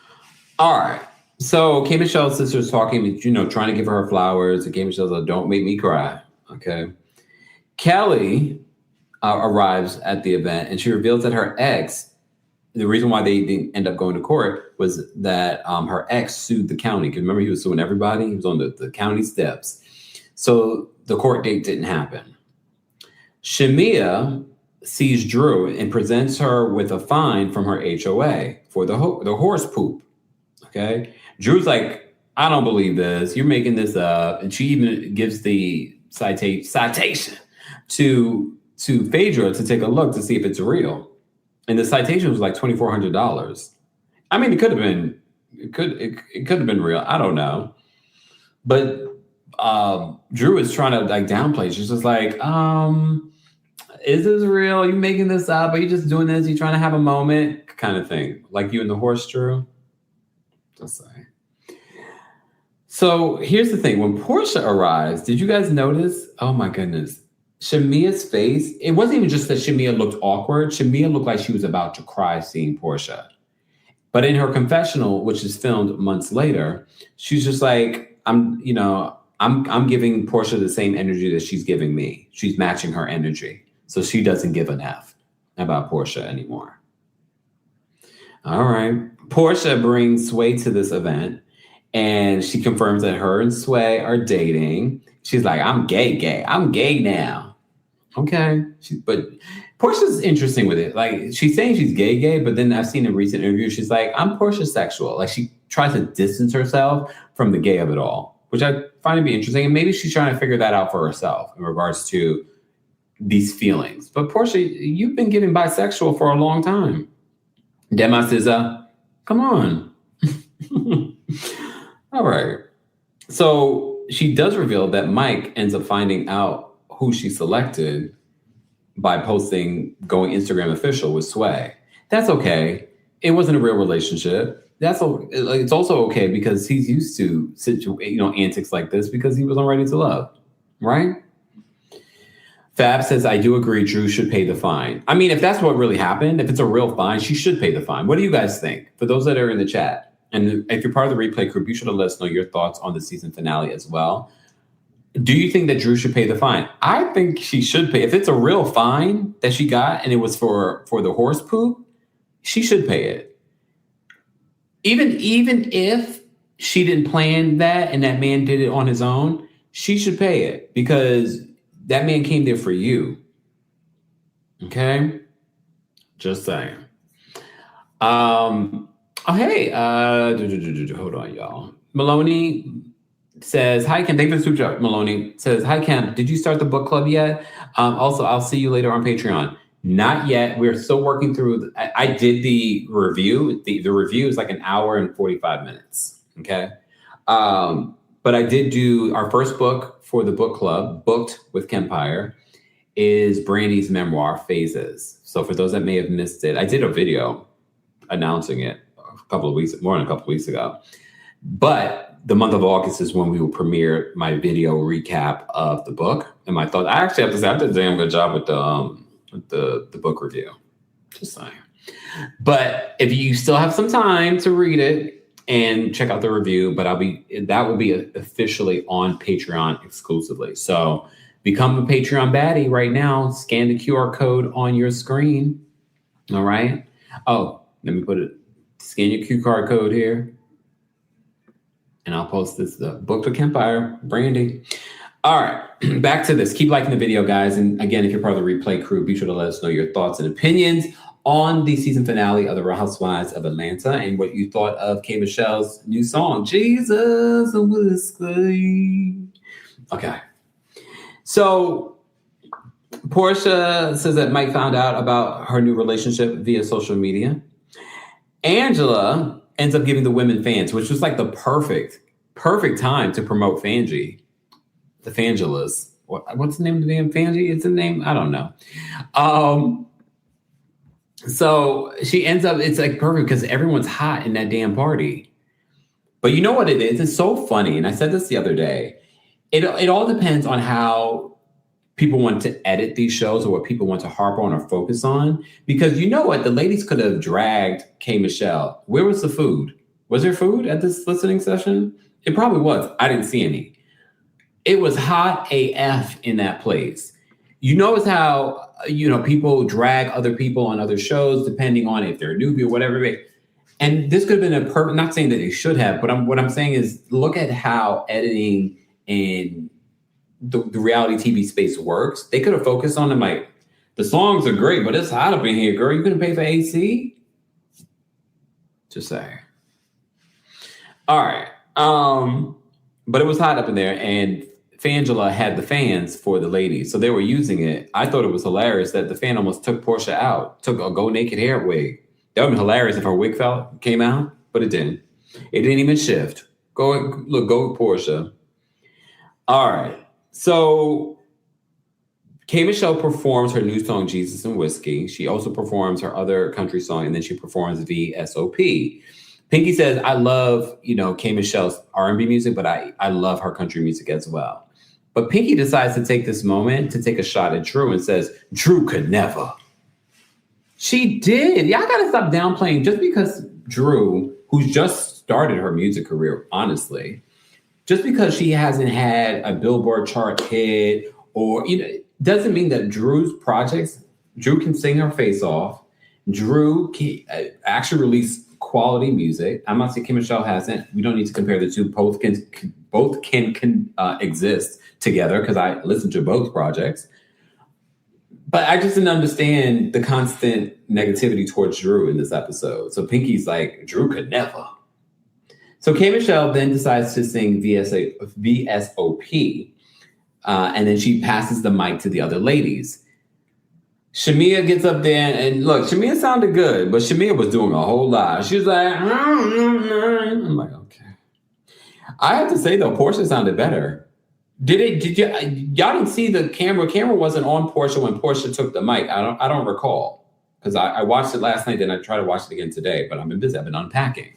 Speaker 2: All right. So K. Michelle's sister's talking, trying to give her flowers. And K. Michelle's like, don't make me cry. Okay. Kelly arrives at the event and she reveals that her ex, the reason why they didn't end up going to court was that her ex sued the county. Because remember, he was suing everybody. He was on the county steps. So the court date didn't happen. Shamia sees Drew and presents her with a fine from her HOA for the horse poop. Okay. Drew's like, I don't believe this. You're making this up. And she even gives the citation to Phaedra to take a look to see if it's real. And the citation was like $2,400. I mean, it could have been real. I don't know. But Drew is trying to like downplay. She's just like, is this real? Are you making this up? Are you just doing this? You trying to have a moment kind of thing? Like you and the horse, Drew? Just saying. So here's the thing. When Portia arrives, did you guys notice? Oh my goodness. Shamia's face, it wasn't even just that Shamia looked awkward. Shamia looked like she was about to cry seeing Portia. But in her confessional, which is filmed months later, she's just like, I'm giving Portia the same energy that she's giving me. She's matching her energy. So she doesn't give an F about Portia anymore. All right. Portia brings Sway to this event and she confirms that her and Sway are dating. She's like, I'm gay. I'm gay now. Okay. But Portia's interesting with it. Like she's saying she's gay, but then I've seen in recent interviews, she's like, I'm Portia sexual. Like she tries to distance herself from the gay of it all, which I find to be interesting. And maybe she's trying to figure that out for herself in regards to these feelings. But Portia, you've been giving bisexual for a long time. Dema says, come on. All right. So she does reveal that Mike ends up finding out who she selected by posting going Instagram official with Sway. That's okay. It wasn't a real relationship. It's also okay because he's used to antics like this because he was on Ready to Love, right? Fab says, I do agree Drew should pay the fine. I mean, if that's what really happened, if it's a real fine, she should pay the fine. What do you guys think? For those that are in the chat, and if you're part of the replay group, you should let us know your thoughts on the season finale as well. Do you think that Drew should pay the fine? I think she should pay. If it's a real fine that she got and it was for the horse poop, she should pay it. Even if she didn't plan that and that man did it on his own, she should pay it because that man came there for you. Okay? Just saying. Hold on, y'all. Maloney says, hi, Kemp. Thank you for the super chat. Maloney says, hi, Kemp. Did you start the book club yet? Also, I'll see you later on Patreon. Not yet. We're still working through. I did the review. The review is like an hour and 45 minutes. Okay. But I did do our first book for the book club, Booked with Kempire, is Brandy's memoir, Phases. So for those that may have missed it, I did a video announcing it more than a couple of weeks ago. But the month of August is when we will premiere my video recap of the book and my thoughts. I actually have to say I did a damn good job with the book review. Just saying. But if you still have some time to read it and check out the review, but that will be officially on Patreon exclusively. So become a Patreon baddie right now. Scan the QR code on your screen. All right. Oh, let me scan your QR code here. And I'll post this, the Book with Kempire, Brandy. All right, back to this. Keep liking the video, guys. And again, if you're part of the replay crew, be sure to let us know your thoughts and opinions on the season finale of The Real Housewives of Atlanta and what you thought of K. Michelle's new song, Jesus Whiskey. Okay. So Portia says that Mike found out about her new relationship via social media. Angela ends up giving the women fans, which was like the perfect time to promote Fangie. The Fangelas. What's the name of the damn Fangie? It's a name? I don't know. So she ends up, it's like perfect because everyone's hot in that damn party. But you know what it is? It's so funny. And I said this the other day. It all depends on how people want to edit these shows or what people want to harp on or focus on. Because you know what? The ladies could have dragged K. Michelle. Where was the food? Was there food at this listening session? It probably was. I didn't see any. It was hot AF in that place. You notice how, people drag other people on other shows depending on if they're a newbie or whatever. And this could have been a perfect, not saying that they should have, but what I'm saying is look at how editing in the reality TV space works. They could have focused on them like, the songs are great, but it's hot up in here, girl. You gonna pay for AC? Just saying. All right. But it was hot up in there, and Fangela had the fans for the ladies, so they were using it. I thought it was hilarious that the fan almost took Portia out, took a go naked hair wig. That would have been hilarious if her wig came out, but it didn't. It didn't even shift. Go with Portia. All right. So K. Michelle performs her new song, Jesus and Whiskey. She also performs her other country song, and then she performs VSOP. Pinky says, I love, K. Michelle's R&B music, but I love her country music as well. But Pinky decides to take this moment to take a shot at Drew and says, Drew could never. She did. Y'all got to stop downplaying just because Drew, who's just started her music career, honestly, just because she hasn't had a Billboard chart hit or, doesn't mean that Drew can sing her face off. Drew can actually release quality music. I'm not saying K. Michelle hasn't. We don't need to compare the two. Both can exist together because I listened to both projects. But I just didn't understand the constant negativity towards Drew in this episode. So Pinky's like, Drew could never. So K. Michelle then decides to sing VSOP. And then she passes the mic to the other ladies. Shamia gets up there and look, Shamia sounded good, but Shamia was doing a whole lot. She was like, I'm like, okay. I have to say though, Portia sounded better. Y'all didn't see the camera? Camera wasn't on Portia when Portia took the mic. I don't recall because I watched it last night. Then I tried to watch it again today, but I've been busy. I've been unpacking.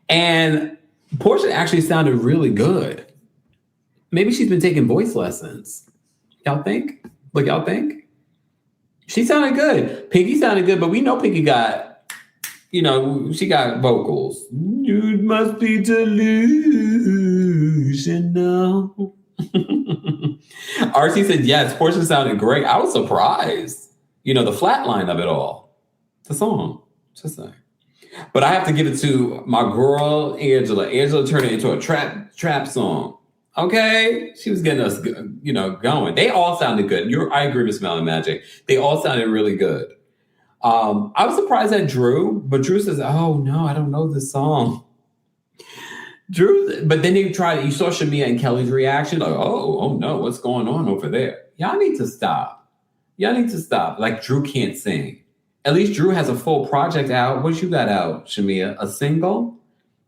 Speaker 2: And Portia actually sounded really good. Maybe she's been taking voice lessons. Y'all think? Look, y'all think? She sounded good. Pinky sounded good, but we know Pinky got, she got vocals. You must be delusional. RC said, yes, Portia sounded great. I was surprised. The flat line of it all. The song. Just saying. But I have to give it to my girl, Angela. Angela turned it into a trap song. Okay, she was getting us, going. They all sounded good. I agree with Smell and Magic. They all sounded really good. I was surprised at Drew, but Drew says, "Oh no, I don't know this song." Drew, but then you saw Shamia and Kelly's reaction, like, "Oh no, what's going on over there?" Y'all need to stop. Like Drew can't sing. At least Drew has a full project out. What you got out, Shamia? A single?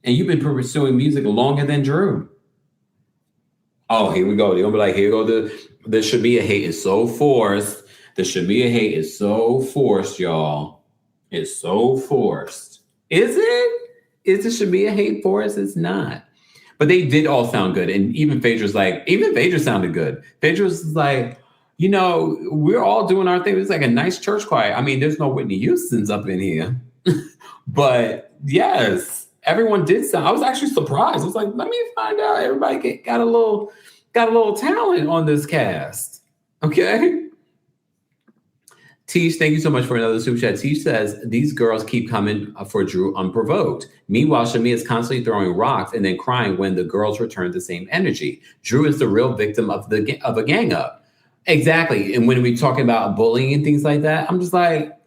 Speaker 2: And you've been pursuing music longer than Drew. Oh, here we go. They're going to be like, here go the Shamia hate is so forced. The Shamia hate is so forced, y'all. It's so forced. Is it? Is the Shamia hate forced? It's not. But they did all sound good. And even Phaedra sounded good. Phaedra was like, we're all doing our thing. It's like a nice church choir. I mean, there's no Whitney Houston's up in here. But yes. Everyone did sound. I was actually surprised. I was like, let me find out. Everybody got a little talent on this cast. Okay. Tish, thank you so much for another super chat. Tish says, these girls keep coming for Drew unprovoked. Meanwhile, Shamia is constantly throwing rocks and then crying when the girls return the same energy. Drew is the real victim of a gang up. Exactly. And when we're talking about bullying and things like that, I'm just like,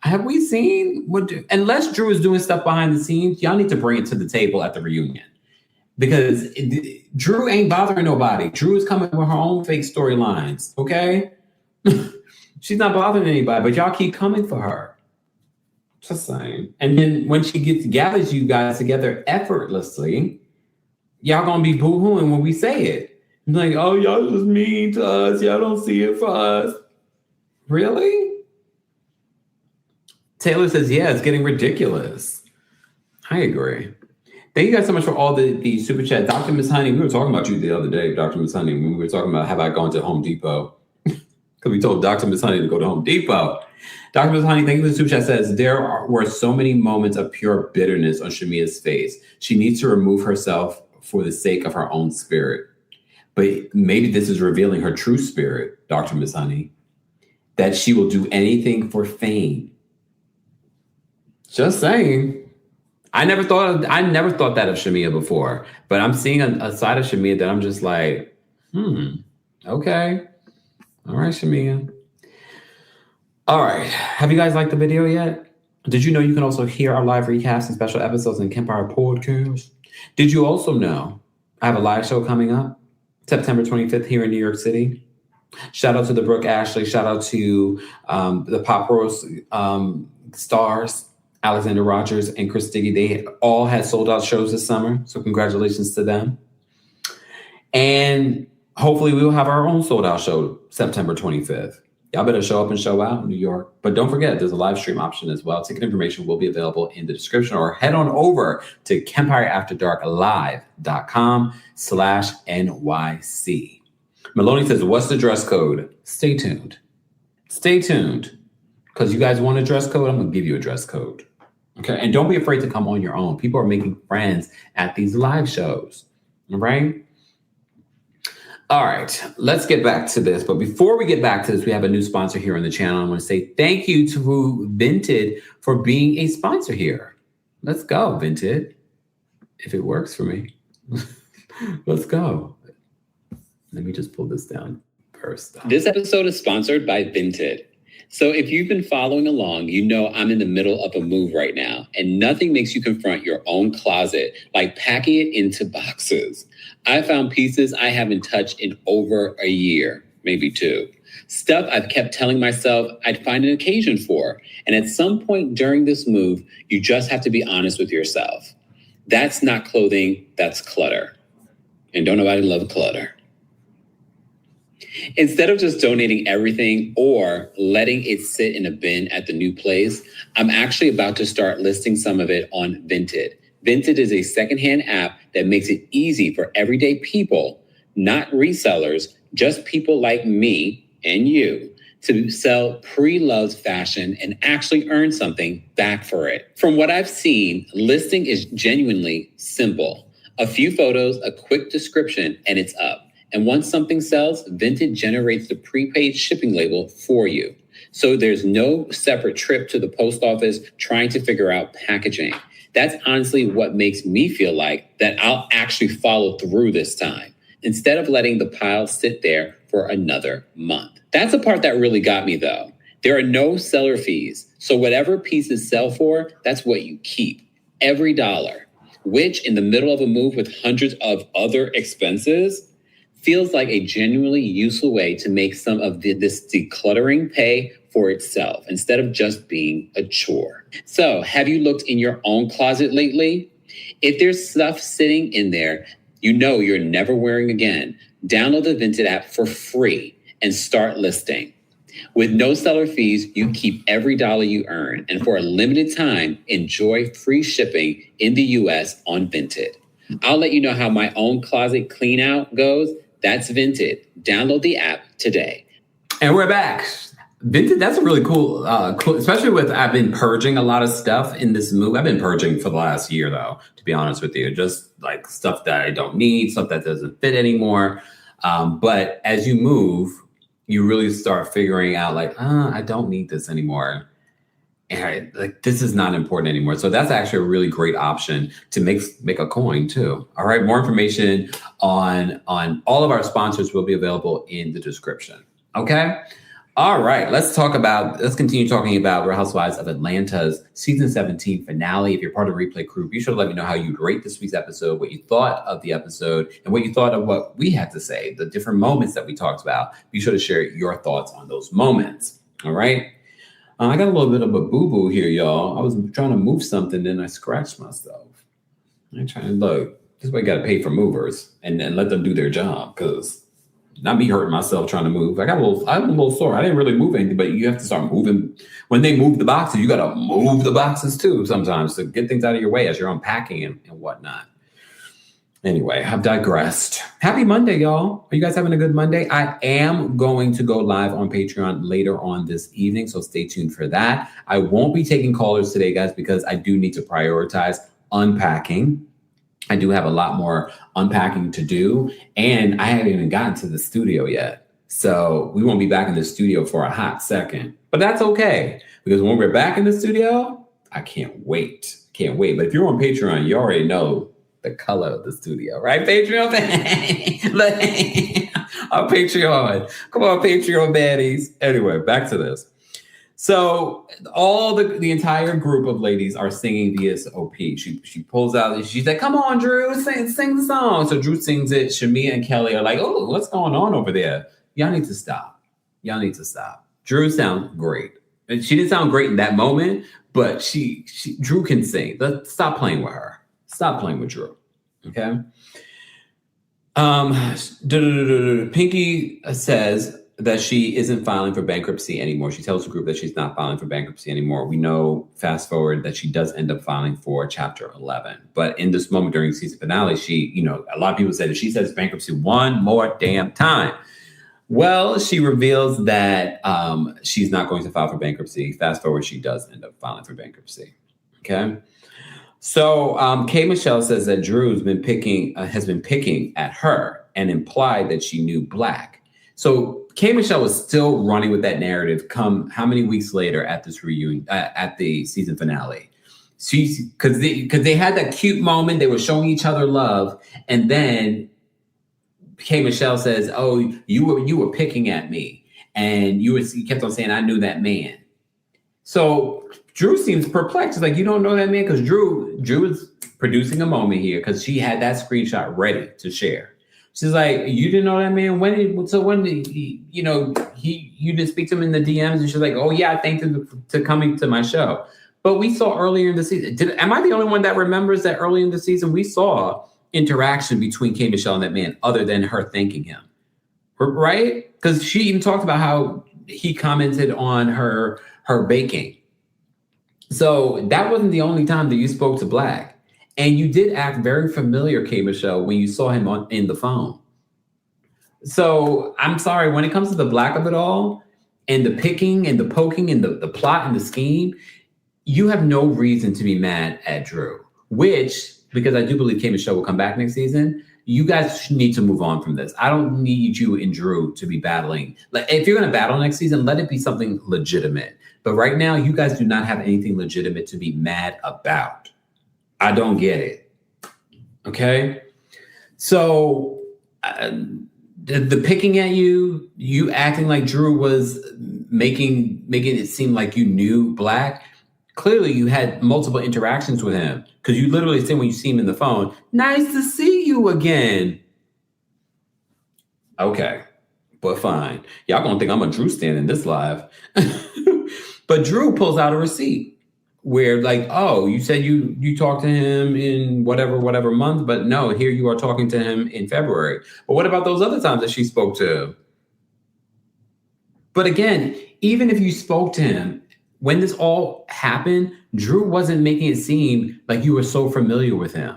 Speaker 2: have we seen unless Drew is doing stuff behind the scenes, y'all need to bring it to the table at the reunion because Drew ain't bothering nobody. Drew is coming with her own fake storylines. Okay. She's not bothering anybody, but y'all keep coming for her. Just saying. And then when she gathers you guys together effortlessly, y'all gonna be boo-hooing when we say it. I'm like, oh, y'all just mean to us. Y'all don't see it for us. Really? Taylor says, yeah, it's getting ridiculous. I agree. Thank you guys so much for all the super chat. Dr. Miss Honey, we were talking about you the other day, Dr. Miss Honey, when we were talking about have I gone to Home Depot. because we told Dr. Miss Honey to go to Home Depot. Dr. Miss Honey, thank you for the super chat, says, were so many moments of pure bitterness on Shamia's face. She needs to remove herself for the sake of her own spirit. But maybe this is revealing her true spirit, Dr. Miss Honey, that she will do anything for fame. Just saying. I never thought that of Shamia before, but I'm seeing a side of Shamia that I'm just like, okay. All right, Shamia. All right. Have you guys liked the video yet? Did you know you can also hear our live recaps and special episodes in Kempire Podcast? Did you also know I have a live show coming up September 25th here in New York City? Shout out to the Brooke Ashley. Shout out to the Pop Rose stars, Alexander Rogers and Chris Diggy. They all had sold out shows this summer. So congratulations to them. And hopefully we will have our own sold out show September 25th. Y'all better show up and show out in New York. But don't forget, there's a live stream option as well. Ticket information will be available in the description, or head on over to KempireAfterDarkLive.com/NYC. Maloney says, what's the dress code? Stay tuned. Stay tuned. Because you guys want a dress code, I'm going to give you a dress code. Okay? And don't be afraid to come on your own. People are making friends at these live shows. All right? All right, let's get back to this. But before we get back to this, we have a new sponsor here on the channel. I want to say thank you to Vinted for being a sponsor here. Let's go, Vinted. If it works for me. Let's go. Let me just pull this down first.
Speaker 3: This episode is sponsored by Vinted. So if you've been following along, you know I'm in the middle of a move right now, and nothing makes you confront your own closet like packing it into boxes. I found pieces I haven't touched in over a year, maybe 2. Stuff I've kept telling myself I'd find an occasion for. And at some point during this move, you just have to be honest with yourself. That's not clothing, that's clutter. And don't nobody love clutter. Instead of just donating everything or letting it sit in a bin at the new place, I'm actually about to start listing some of it on Vinted. Vinted is a secondhand app that makes it easy for everyday people, not resellers, just people like me and you, to sell pre-loved fashion and actually earn something back for it. From what I've seen, listing is genuinely simple. A few photos, a quick description, and it's up. And once something sells, Vinted generates the prepaid shipping label for you. So there's no separate trip to the post office trying to figure out packaging. That's honestly what makes me feel like that I'll actually follow through this time, instead of letting the pile sit there for another month. That's the part that really got me though. There are no seller fees. So whatever pieces sell for, that's what you keep. Every dollar, which in the middle of a move with hundreds of other expenses, feels like a genuinely useful way to make some of this decluttering pay for itself instead of just being a chore. So, have you looked in your own closet lately? If there's stuff sitting in there you know you're never wearing again, download the Vinted app for free and start listing. With no seller fees, you keep every dollar you earn, and for a limited time, enjoy free shipping in the US on Vinted. I'll let you know how my own closet clean out goes. That's Vinted. Download the app today.
Speaker 2: And we're back. Vinted, that's a really cool, especially with, I've been purging a lot of stuff in this move. I've been purging for the last year, though, to be honest with you. Just like stuff that I don't need, stuff that doesn't fit anymore. But as you move, you really start figuring out like, I don't need this anymore. And like, this is not important anymore. So that's actually a really great option to make a coin too. All right. More information on all of our sponsors will be available in the description. Okay. All right. Let's continue talking about Real Housewives of Atlanta's season 17 finale. If you're part of the replay crew, be sure to let me know how you'd rate this week's episode, what you thought of the episode, and what you thought of what we had to say, the different moments that we talked about. Be sure to share your thoughts on those moments. All right. I got a little bit of a boo-boo here, y'all. I was trying to move something, then I scratched myself. I'm trying to look. This way I got to pay for movers and let them do their job, because not me hurting myself trying to move. I'm a little sore. I didn't really move anything, but you have to start moving. When they move the boxes, you got to move the boxes too sometimes to get things out of your way as you're unpacking and whatnot. Anyway, I've digressed. Happy Monday, y'all. Are you guys having a good Monday? I am going to go live on Patreon later on this evening, so stay tuned for that. I won't be taking callers today, guys, because I do need to prioritize unpacking. I do have a lot more unpacking to do, and I haven't even gotten to the studio yet. So we won't be back in the studio for a hot second. But that's okay, because when we're back in the studio, I can't wait. Can't wait. But if you're on Patreon, you already know the color of the studio, right? Patreon. Our Patreon. Come on, Patreon baddies. Anyway, back to this. So all the entire group of ladies are singing the SOP. She pulls out, she's like, come on, Drew, sing the song. So Drew sings it. Shamia and Kelly are like, oh, what's going on over there? Y'all need to stop. Y'all need to stop. Drew sounds great. And she didn't sound great in that moment, but Drew can sing. Stop playing with her. Stop playing with Drew. Okay. Pinky says that she isn't filing for bankruptcy anymore. She tells the group that she's not filing for bankruptcy anymore. We know, fast forward, that she does end up filing for Chapter 11. But in this moment during the season finale, a lot of people said that she says bankruptcy one more damn time. Well, she reveals that she's not going to file for bankruptcy. Fast forward, she does end up filing for bankruptcy. Okay. So K. Michelle says that Drew has been picking at her and implied that she knew Black. So K. Michelle was still running with that narrative come how many weeks later at this reunion, at the season finale. Because they had that cute moment. They were showing each other love. And then K. Michelle says, oh, you were picking at me. And you kept on saying, I knew that man. So Drew seems perplexed. It's like, you don't know that man? Because Drew is producing a moment here because she had that screenshot ready to share. She's like, you didn't know that man? When did he, you didn't speak to him in the DMs? And she's like, oh yeah, I thanked him to coming to my show. But we saw earlier in the season, am I the only one that remembers that early in the season we saw interaction between K. Michelle and that man other than her thanking him? Right? Because she even talked about how he commented on her baking. So that wasn't the only time that you spoke to Black. And you did act very familiar, K. Michelle, when you saw him in the phone. So I'm sorry, when it comes to the Black of it all, and the picking and the poking and the plot and the scheme, you have no reason to be mad at Drew. Which, because I do believe K. Michelle will come back next season, you guys need to move on from this. I don't need you and Drew to be battling. Like, if you're going to battle next season, let it be something legitimate. But right now, you guys do not have anything legitimate to be mad about. I don't get it. Okay? So the picking at you acting like Drew was making it seem like you knew Black. Clearly, you had multiple interactions with him because you literally said when you see him in the phone, nice to see you again. Okay, but fine. Y'all gonna think I'm a Drew stan in this live. But Drew pulls out a receipt where, like, oh, you said you talked to him in whatever month, but no, here you are talking to him in February. But what about those other times that she spoke to him? But again, even if you spoke to him, when this all happened, Drew wasn't making it seem like you were so familiar with him.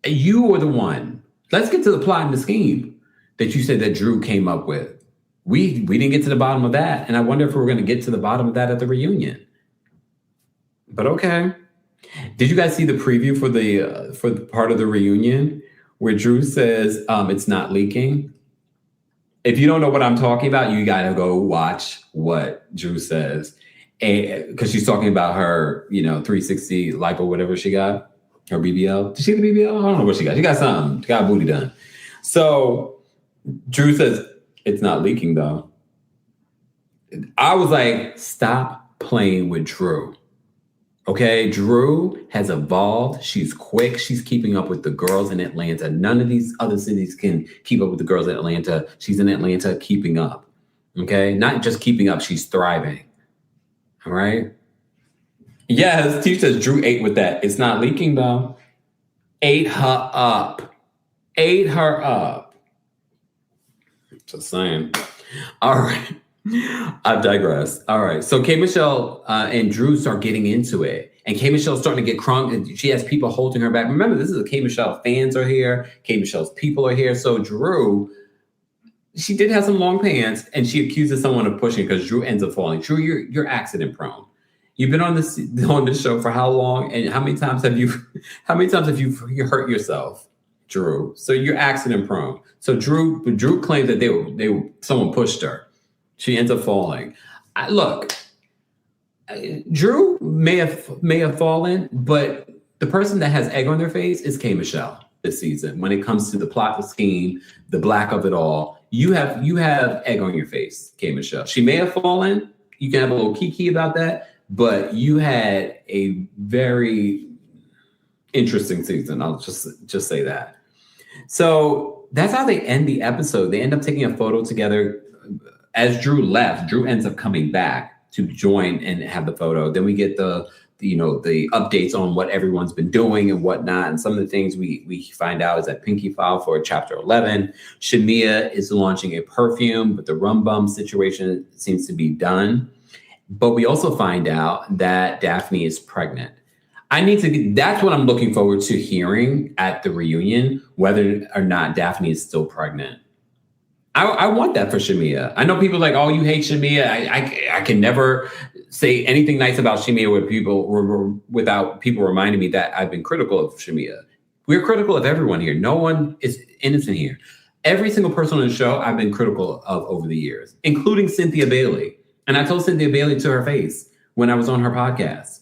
Speaker 2: You were the one. Let's get to the plot and the scheme that you said that Drew came up with. We didn't get to the bottom of that. And I wonder if we're going to get to the bottom of that at the reunion. But okay. Did you guys see the preview for the part of the reunion where Drew says it's not leaking? If you don't know what I'm talking about, you got to go watch what Drew says. Because she's talking about her, 360 lipo, whatever she got, her BBL. Did she get a BBL? I don't know what she got. She got something. She got a booty done. So Drew says, it's not leaking, though. I was like, stop playing with Drew. Okay, Drew has evolved. She's quick. She's keeping up with the girls in Atlanta. None of these other cities can keep up with the girls in Atlanta. She's in Atlanta keeping up. Okay, not just keeping up, she's thriving. All right. Yes, T says Drew ate with that. It's not leaking, though. Ate her up. Ate her up. Just saying. All right. I've digressed. All right. So K Michelle and Drew start getting into it. And K Michelle's starting to get crunk. And she has people holding her back. Remember, this is a K Michelle fans are here. K Michelle's people are here. So Drew, she did have some long pants, and she accuses someone of pushing because Drew ends up falling. Drew, you're accident prone. You've been on this show for how long? And how many times have you hurt yourself, Drew? So you're accident prone. So Drew claimed that someone pushed her. She ends up falling. Look, Drew may have fallen, but the person that has egg on their face is K Michelle this season. When it comes to the plot scheme, the black of it all, you have egg on your face, K Michelle. She may have fallen. You can have a little kiki about that, but you had a very interesting season. I'll just say that. So that's how they end the episode. They end up taking a photo together. As Drew left, Drew ends up coming back to join and have the photo. Then we get the updates on what everyone's been doing and whatnot. And some of the things we find out is that Pinky filed for Chapter 11. Shamia is launching a perfume, but the rum bum situation seems to be done. But we also find out that Daphne is pregnant. That's what I'm looking forward to hearing at the reunion, whether or not Daphne is still pregnant. I want that for Shamia. I know people are like, oh, you hate Shamia. I can never say anything nice about Shamia without people reminding me that I've been critical of Shamia. We're critical of everyone here. No one is innocent here. Every single person on the show I've been critical of over the years, including Cynthia Bailey. And I told Cynthia Bailey to her face when I was on her podcast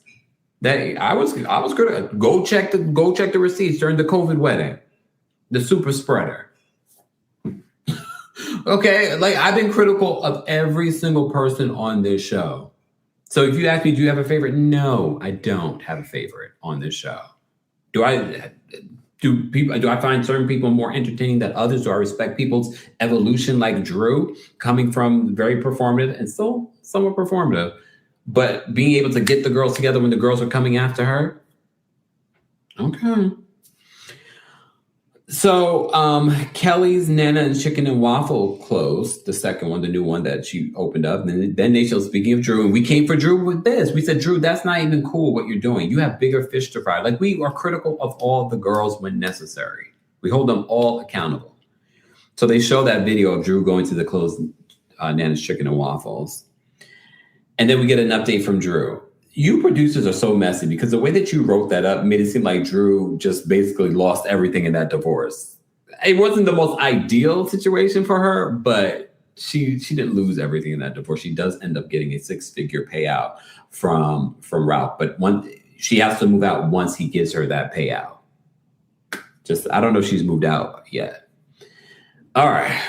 Speaker 2: that I was critical. Go check the receipts during the COVID wedding, the super spreader. Okay, like I've been critical of every single person on this show. So if you ask me, do you have a favorite? No, I don't have a favorite on this show. Do I find certain people more entertaining than others? Do I respect people's evolution like Drew, coming from very performative and still somewhat performative, but being able to get the girls together when the girls are coming after her? Okay. So Kelly's Nana and Chicken and Waffle closed, the second one, the new one that she opened up. And then they showed, speaking of Drew, and we came for Drew with this. We said, Drew, that's not even cool what you're doing. You have bigger fish to fry. Like, we are critical of all the girls when necessary. We hold them all accountable. So they show that video of Drew going to the closed Nana's Chicken and Waffles. And then we get an update from Drew. You producers are so messy because the way that you wrote that up made it seem like Drew just basically lost everything in that divorce. It wasn't the most ideal situation for her, but she didn't lose everything in that divorce. She does end up getting a 6-figure payout from Ralph, but she has to move out once he gives her that payout. I don't know if she's moved out yet. All right.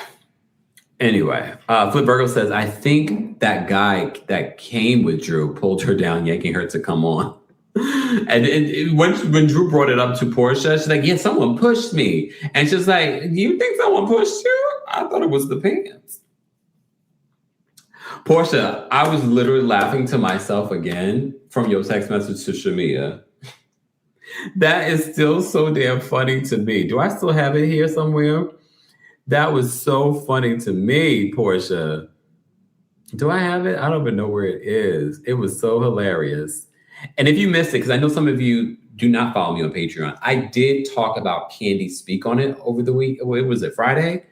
Speaker 2: Anyway, Flip Virgo says, I think that guy that came with Drew pulled her down, yanking her to come on. And when Drew brought it up to Portia, she's like, yeah, someone pushed me. And she's like, you think someone pushed you? I thought it was the pants. Portia, I was literally laughing to myself again from your text message to Shamia. That is still so damn funny to me. Do I still have it here somewhere? That was so funny to me, Portia. Do I have it? I don't even know where it is. It was so hilarious. And if you missed it, because I know some of you do not follow me on Patreon, I did talk about Candy Speak on it over the week. Was it Friday?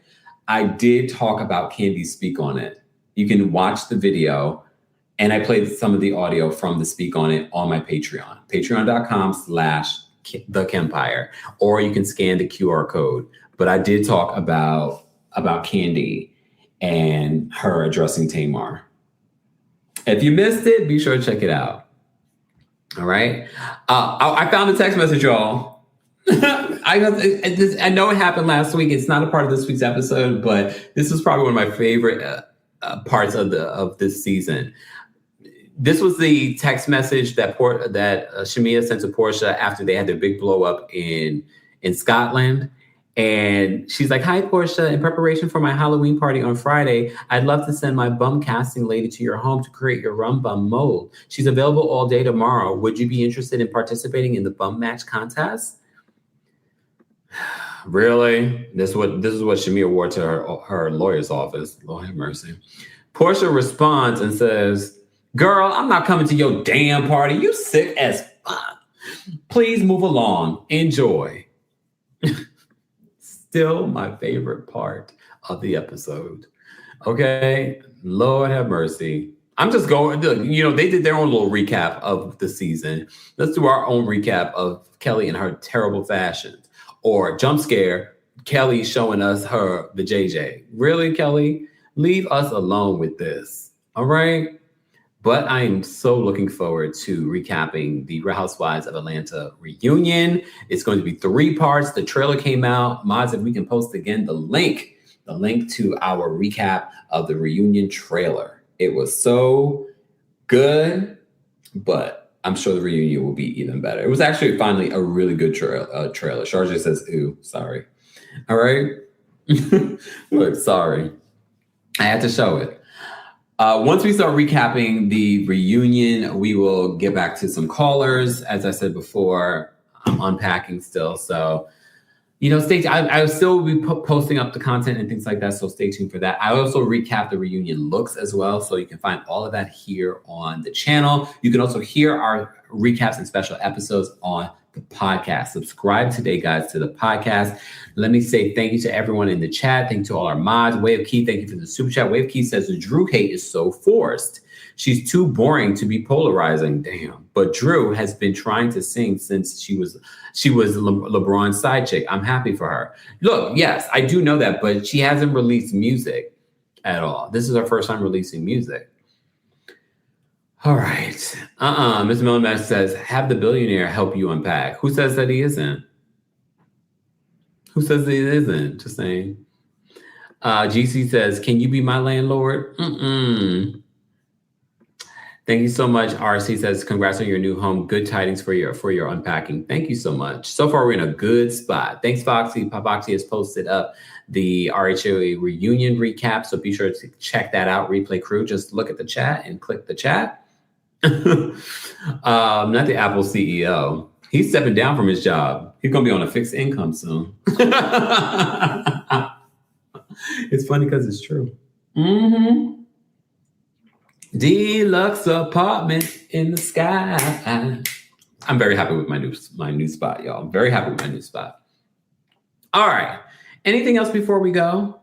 Speaker 2: I did talk about Candy Speak on it. You can watch the video. And I played some of the audio from the Speak on it on my Patreon. Patreon.com/The KEMPIRE. Or you can scan the QR code. But I did talk about Candy and her addressing Tamar. If you missed it, be sure to check it out. All right. I found the text message, y'all. I know it happened last week. It's not a part of this week's episode, but this is probably one of my favorite parts of this season. This was the text message that Shamia sent to Portia after they had their big blow up in Scotland. And she's like, hi, Portia. In preparation for my Halloween party on Friday, I'd love to send my bum casting lady to your home to create your rum bum mold. She's available all day tomorrow. Would you be interested in participating in the bum match contest? Really? This is what Shamia wore to her lawyer's office. Lord have mercy. Portia responds and says, girl, I'm not coming to your damn party. You sick as fuck. Please move along. Enjoy. Still my favorite part of the episode. Okay? Lord have mercy. I'm just going, they did their own little recap of the season. Let's do our own recap of Kelly and her terrible fashions. Or jump scare, Kelly showing us the JJ. Really, Kelly? Leave us alone with this. All right? But I am so looking forward to recapping the Real Housewives of Atlanta reunion. It's going to be 3 parts. The trailer came out. Mods, if we can post again the link to our recap of the reunion trailer. It was so good, but I'm sure the reunion will be even better. It was actually finally a really good trailer. Sharjah says, ooh, sorry. All right? Look, sorry. I had to show it. Once we start recapping the reunion, we will get back to some callers. As I said before, I'm unpacking still. So, stay tuned. I will still be posting up the content and things like that. So stay tuned for that. I also recap the reunion looks as well. So you can find all of that here on the channel. You can also hear our recaps and special episodes on the podcast. Subscribe today, guys, to the podcast. Let me say thank you to everyone in the chat. Thank you to all our mods. Wave Key, thank you for the super chat. Wave Key says the Drew hate is so forced. She's too boring to be polarizing. Damn. But Drew has been trying to sing since she was LeBron's side chick. I'm happy for her. Look, yes, I do know that, but she hasn't released music at all. This is her first time releasing music. All right. Mr. Milliman says, have the billionaire help you unpack. Who says that he isn't? Who says that he isn't? Just saying. GC says, can you be my landlord? Thank you so much. RC says, congrats on your new home. Good tidings for your unpacking. Thank you so much. So far, we're in a good spot. Thanks, Foxy. Foxy has posted up the RHOA reunion recap, so be sure to check that out. Replay crew, just look at the chat and click the chat. Not the Apple CEO. He's stepping down from his job. He's going to be on a fixed income soon. It's funny because it's true. Mm-hmm. Deluxe apartment in the sky. I'm very happy with my new spot, y'all. I'm very happy with my new spot. All right. Anything else before we go?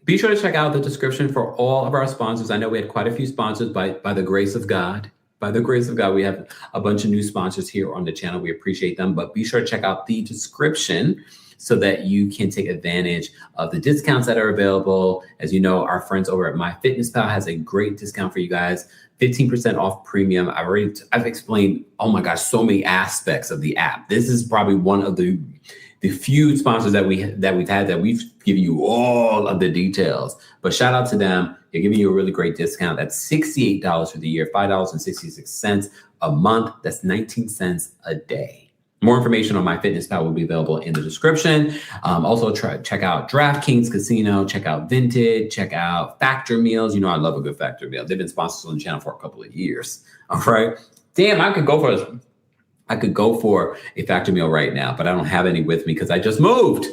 Speaker 2: Be sure to check out the description for all of our sponsors. I know we had quite a few sponsors by the grace of God. By the grace of God, we have a bunch of new sponsors here on the channel. We appreciate them, but be sure to check out the description so that you can take advantage of the discounts that are available. As you know, our friends over at MyFitnessPal has a great discount for you guys, 15% off premium. I've explained, oh my gosh, so many aspects of the app. This is probably one of the few sponsors that we've had that we've given you all of the details. But shout out to them. They're giving you a really great discount. That's $68 for the year, $5.66 a month. That's 19 cents a day. More information on MyFitnessPal will be available in the description. Also, check out DraftKings Casino, check out Vinted, check out Factor Meals. You know I love a good Factor Meal. They've been sponsors on the channel for a couple of years. All right. Damn, I could go for a Factor Meal right now, but I don't have any with me because I just moved.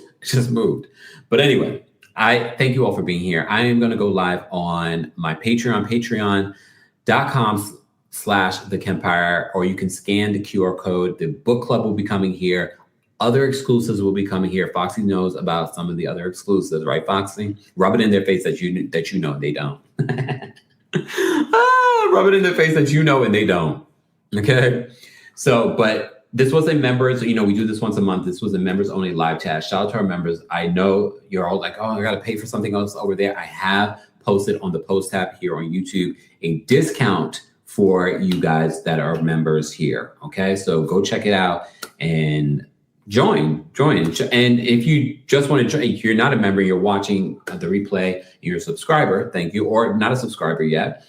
Speaker 2: But anyway, I thank you all for being here. I am going to go live on my Patreon, patreon.com/The KEMPIRE, or you can scan the QR code. The book club will be coming here. Other exclusives will be coming here. Foxy knows about some of the other exclusives, right, Foxy? Rub it in their face that you know and they don't. Rub it in their face that you know and they don't. Okay? So, but this was a members, we do this once a month. This was a members only live chat. Shout out to our members. I know you're all like, oh, I got to pay for something else over there. I have posted on the post tab here on YouTube a discount for you guys that are members here. Okay. So go check it out and join. And if you just want to join, if you're not a member, you're watching the replay, you're a subscriber, thank you, or not a subscriber yet,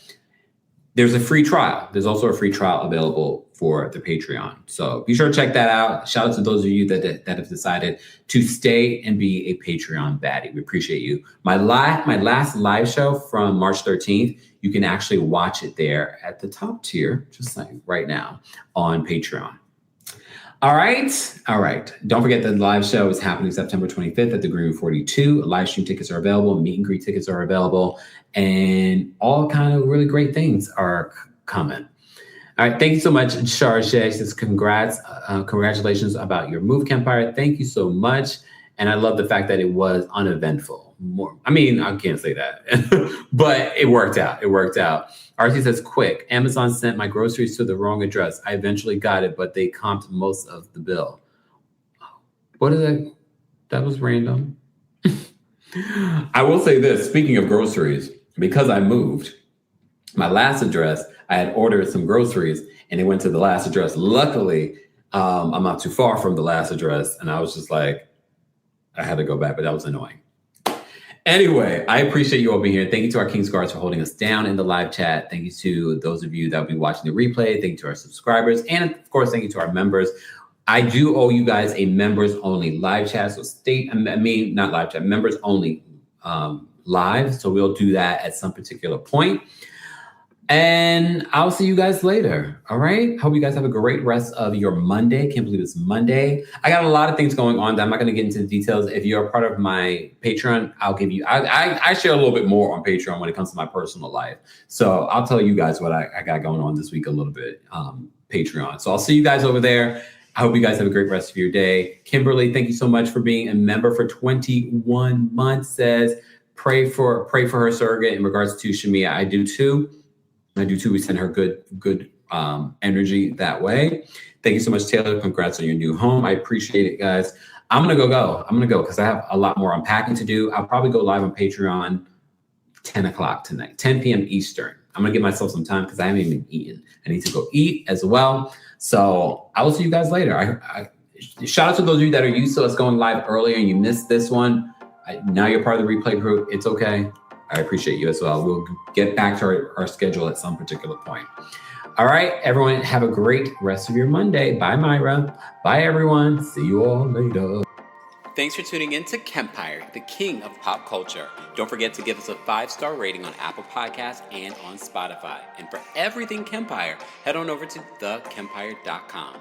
Speaker 2: there's a free trial. There's also a free trial available for the Patreon. So be sure to check that out. Shout out to those of you that have decided to stay and be a Patreon baddie. We appreciate you. My last live show from March 13th, you can actually watch it there at the top tier, just like right now on Patreon. All right. Don't forget that the live show is happening September 25th at the Green 42. Live stream tickets are available. Meet and greet tickets are available. And all kind of really great things are coming. All right. Thank you so much, Charge. Says congratulations about your move, Kempire. Thank you so much. And I love the fact that it was uneventful. I can't say that, but it worked out. RC says, quick, Amazon sent my groceries to the wrong address. I eventually got it, but they comped most of the bill. What is that? That was random. I will say this, speaking of groceries, because I moved, my last address, I had ordered some groceries and it went to the last address. Luckily, I'm not too far from the last address. And I was just like, I had to go back, but that was annoying. Anyway, I appreciate you all being here. Thank you to our King's Guards for holding us down in the live chat. Thank you to those of you that will be watching the replay. Thank you to our subscribers. And of course, thank you to our members. I do owe you guys a members only live chat. So not live chat, members only live. So we'll do that at some particular point. And I'll see you guys later. All right. Hope you guys have a great rest of your Monday. Can't believe it's Monday. I got a lot of things going on that I'm not going to get into the details. If you're a part of my Patreon, I'll give you, I share a little bit more on Patreon when it comes to my personal life. So I'll tell you guys what I got going on this week a little bit, Patreon. So I'll see you guys over there. I hope you guys have a great rest of your day. Kimberly, thank you so much for being a member for 21 months. Says, pray for her surrogate in regards to Shamia. I do too. We send her good energy that way. Thank you so much, Taylor. Congrats on your new home. I appreciate it, guys. I'm going to go because I have a lot more unpacking to do. I'll probably go live on Patreon 10 o'clock tonight, 10 p.m. Eastern. I'm going to give myself some time because I haven't even eaten. I need to go eat as well. So I will see you guys later. Shout out to those of you that are used to us going live earlier and you missed this one. Now you're part of the replay group. It's okay. I appreciate you as well. We'll get back to our schedule at some particular point. All right, everyone, have a great rest of your Monday. Bye, Myra. Bye, everyone. See you all later. Thanks for tuning in to Kempire, the king of pop culture. Don't forget to give us a 5-star rating on Apple Podcasts and on Spotify. And for everything Kempire, head on over to thekempire.com.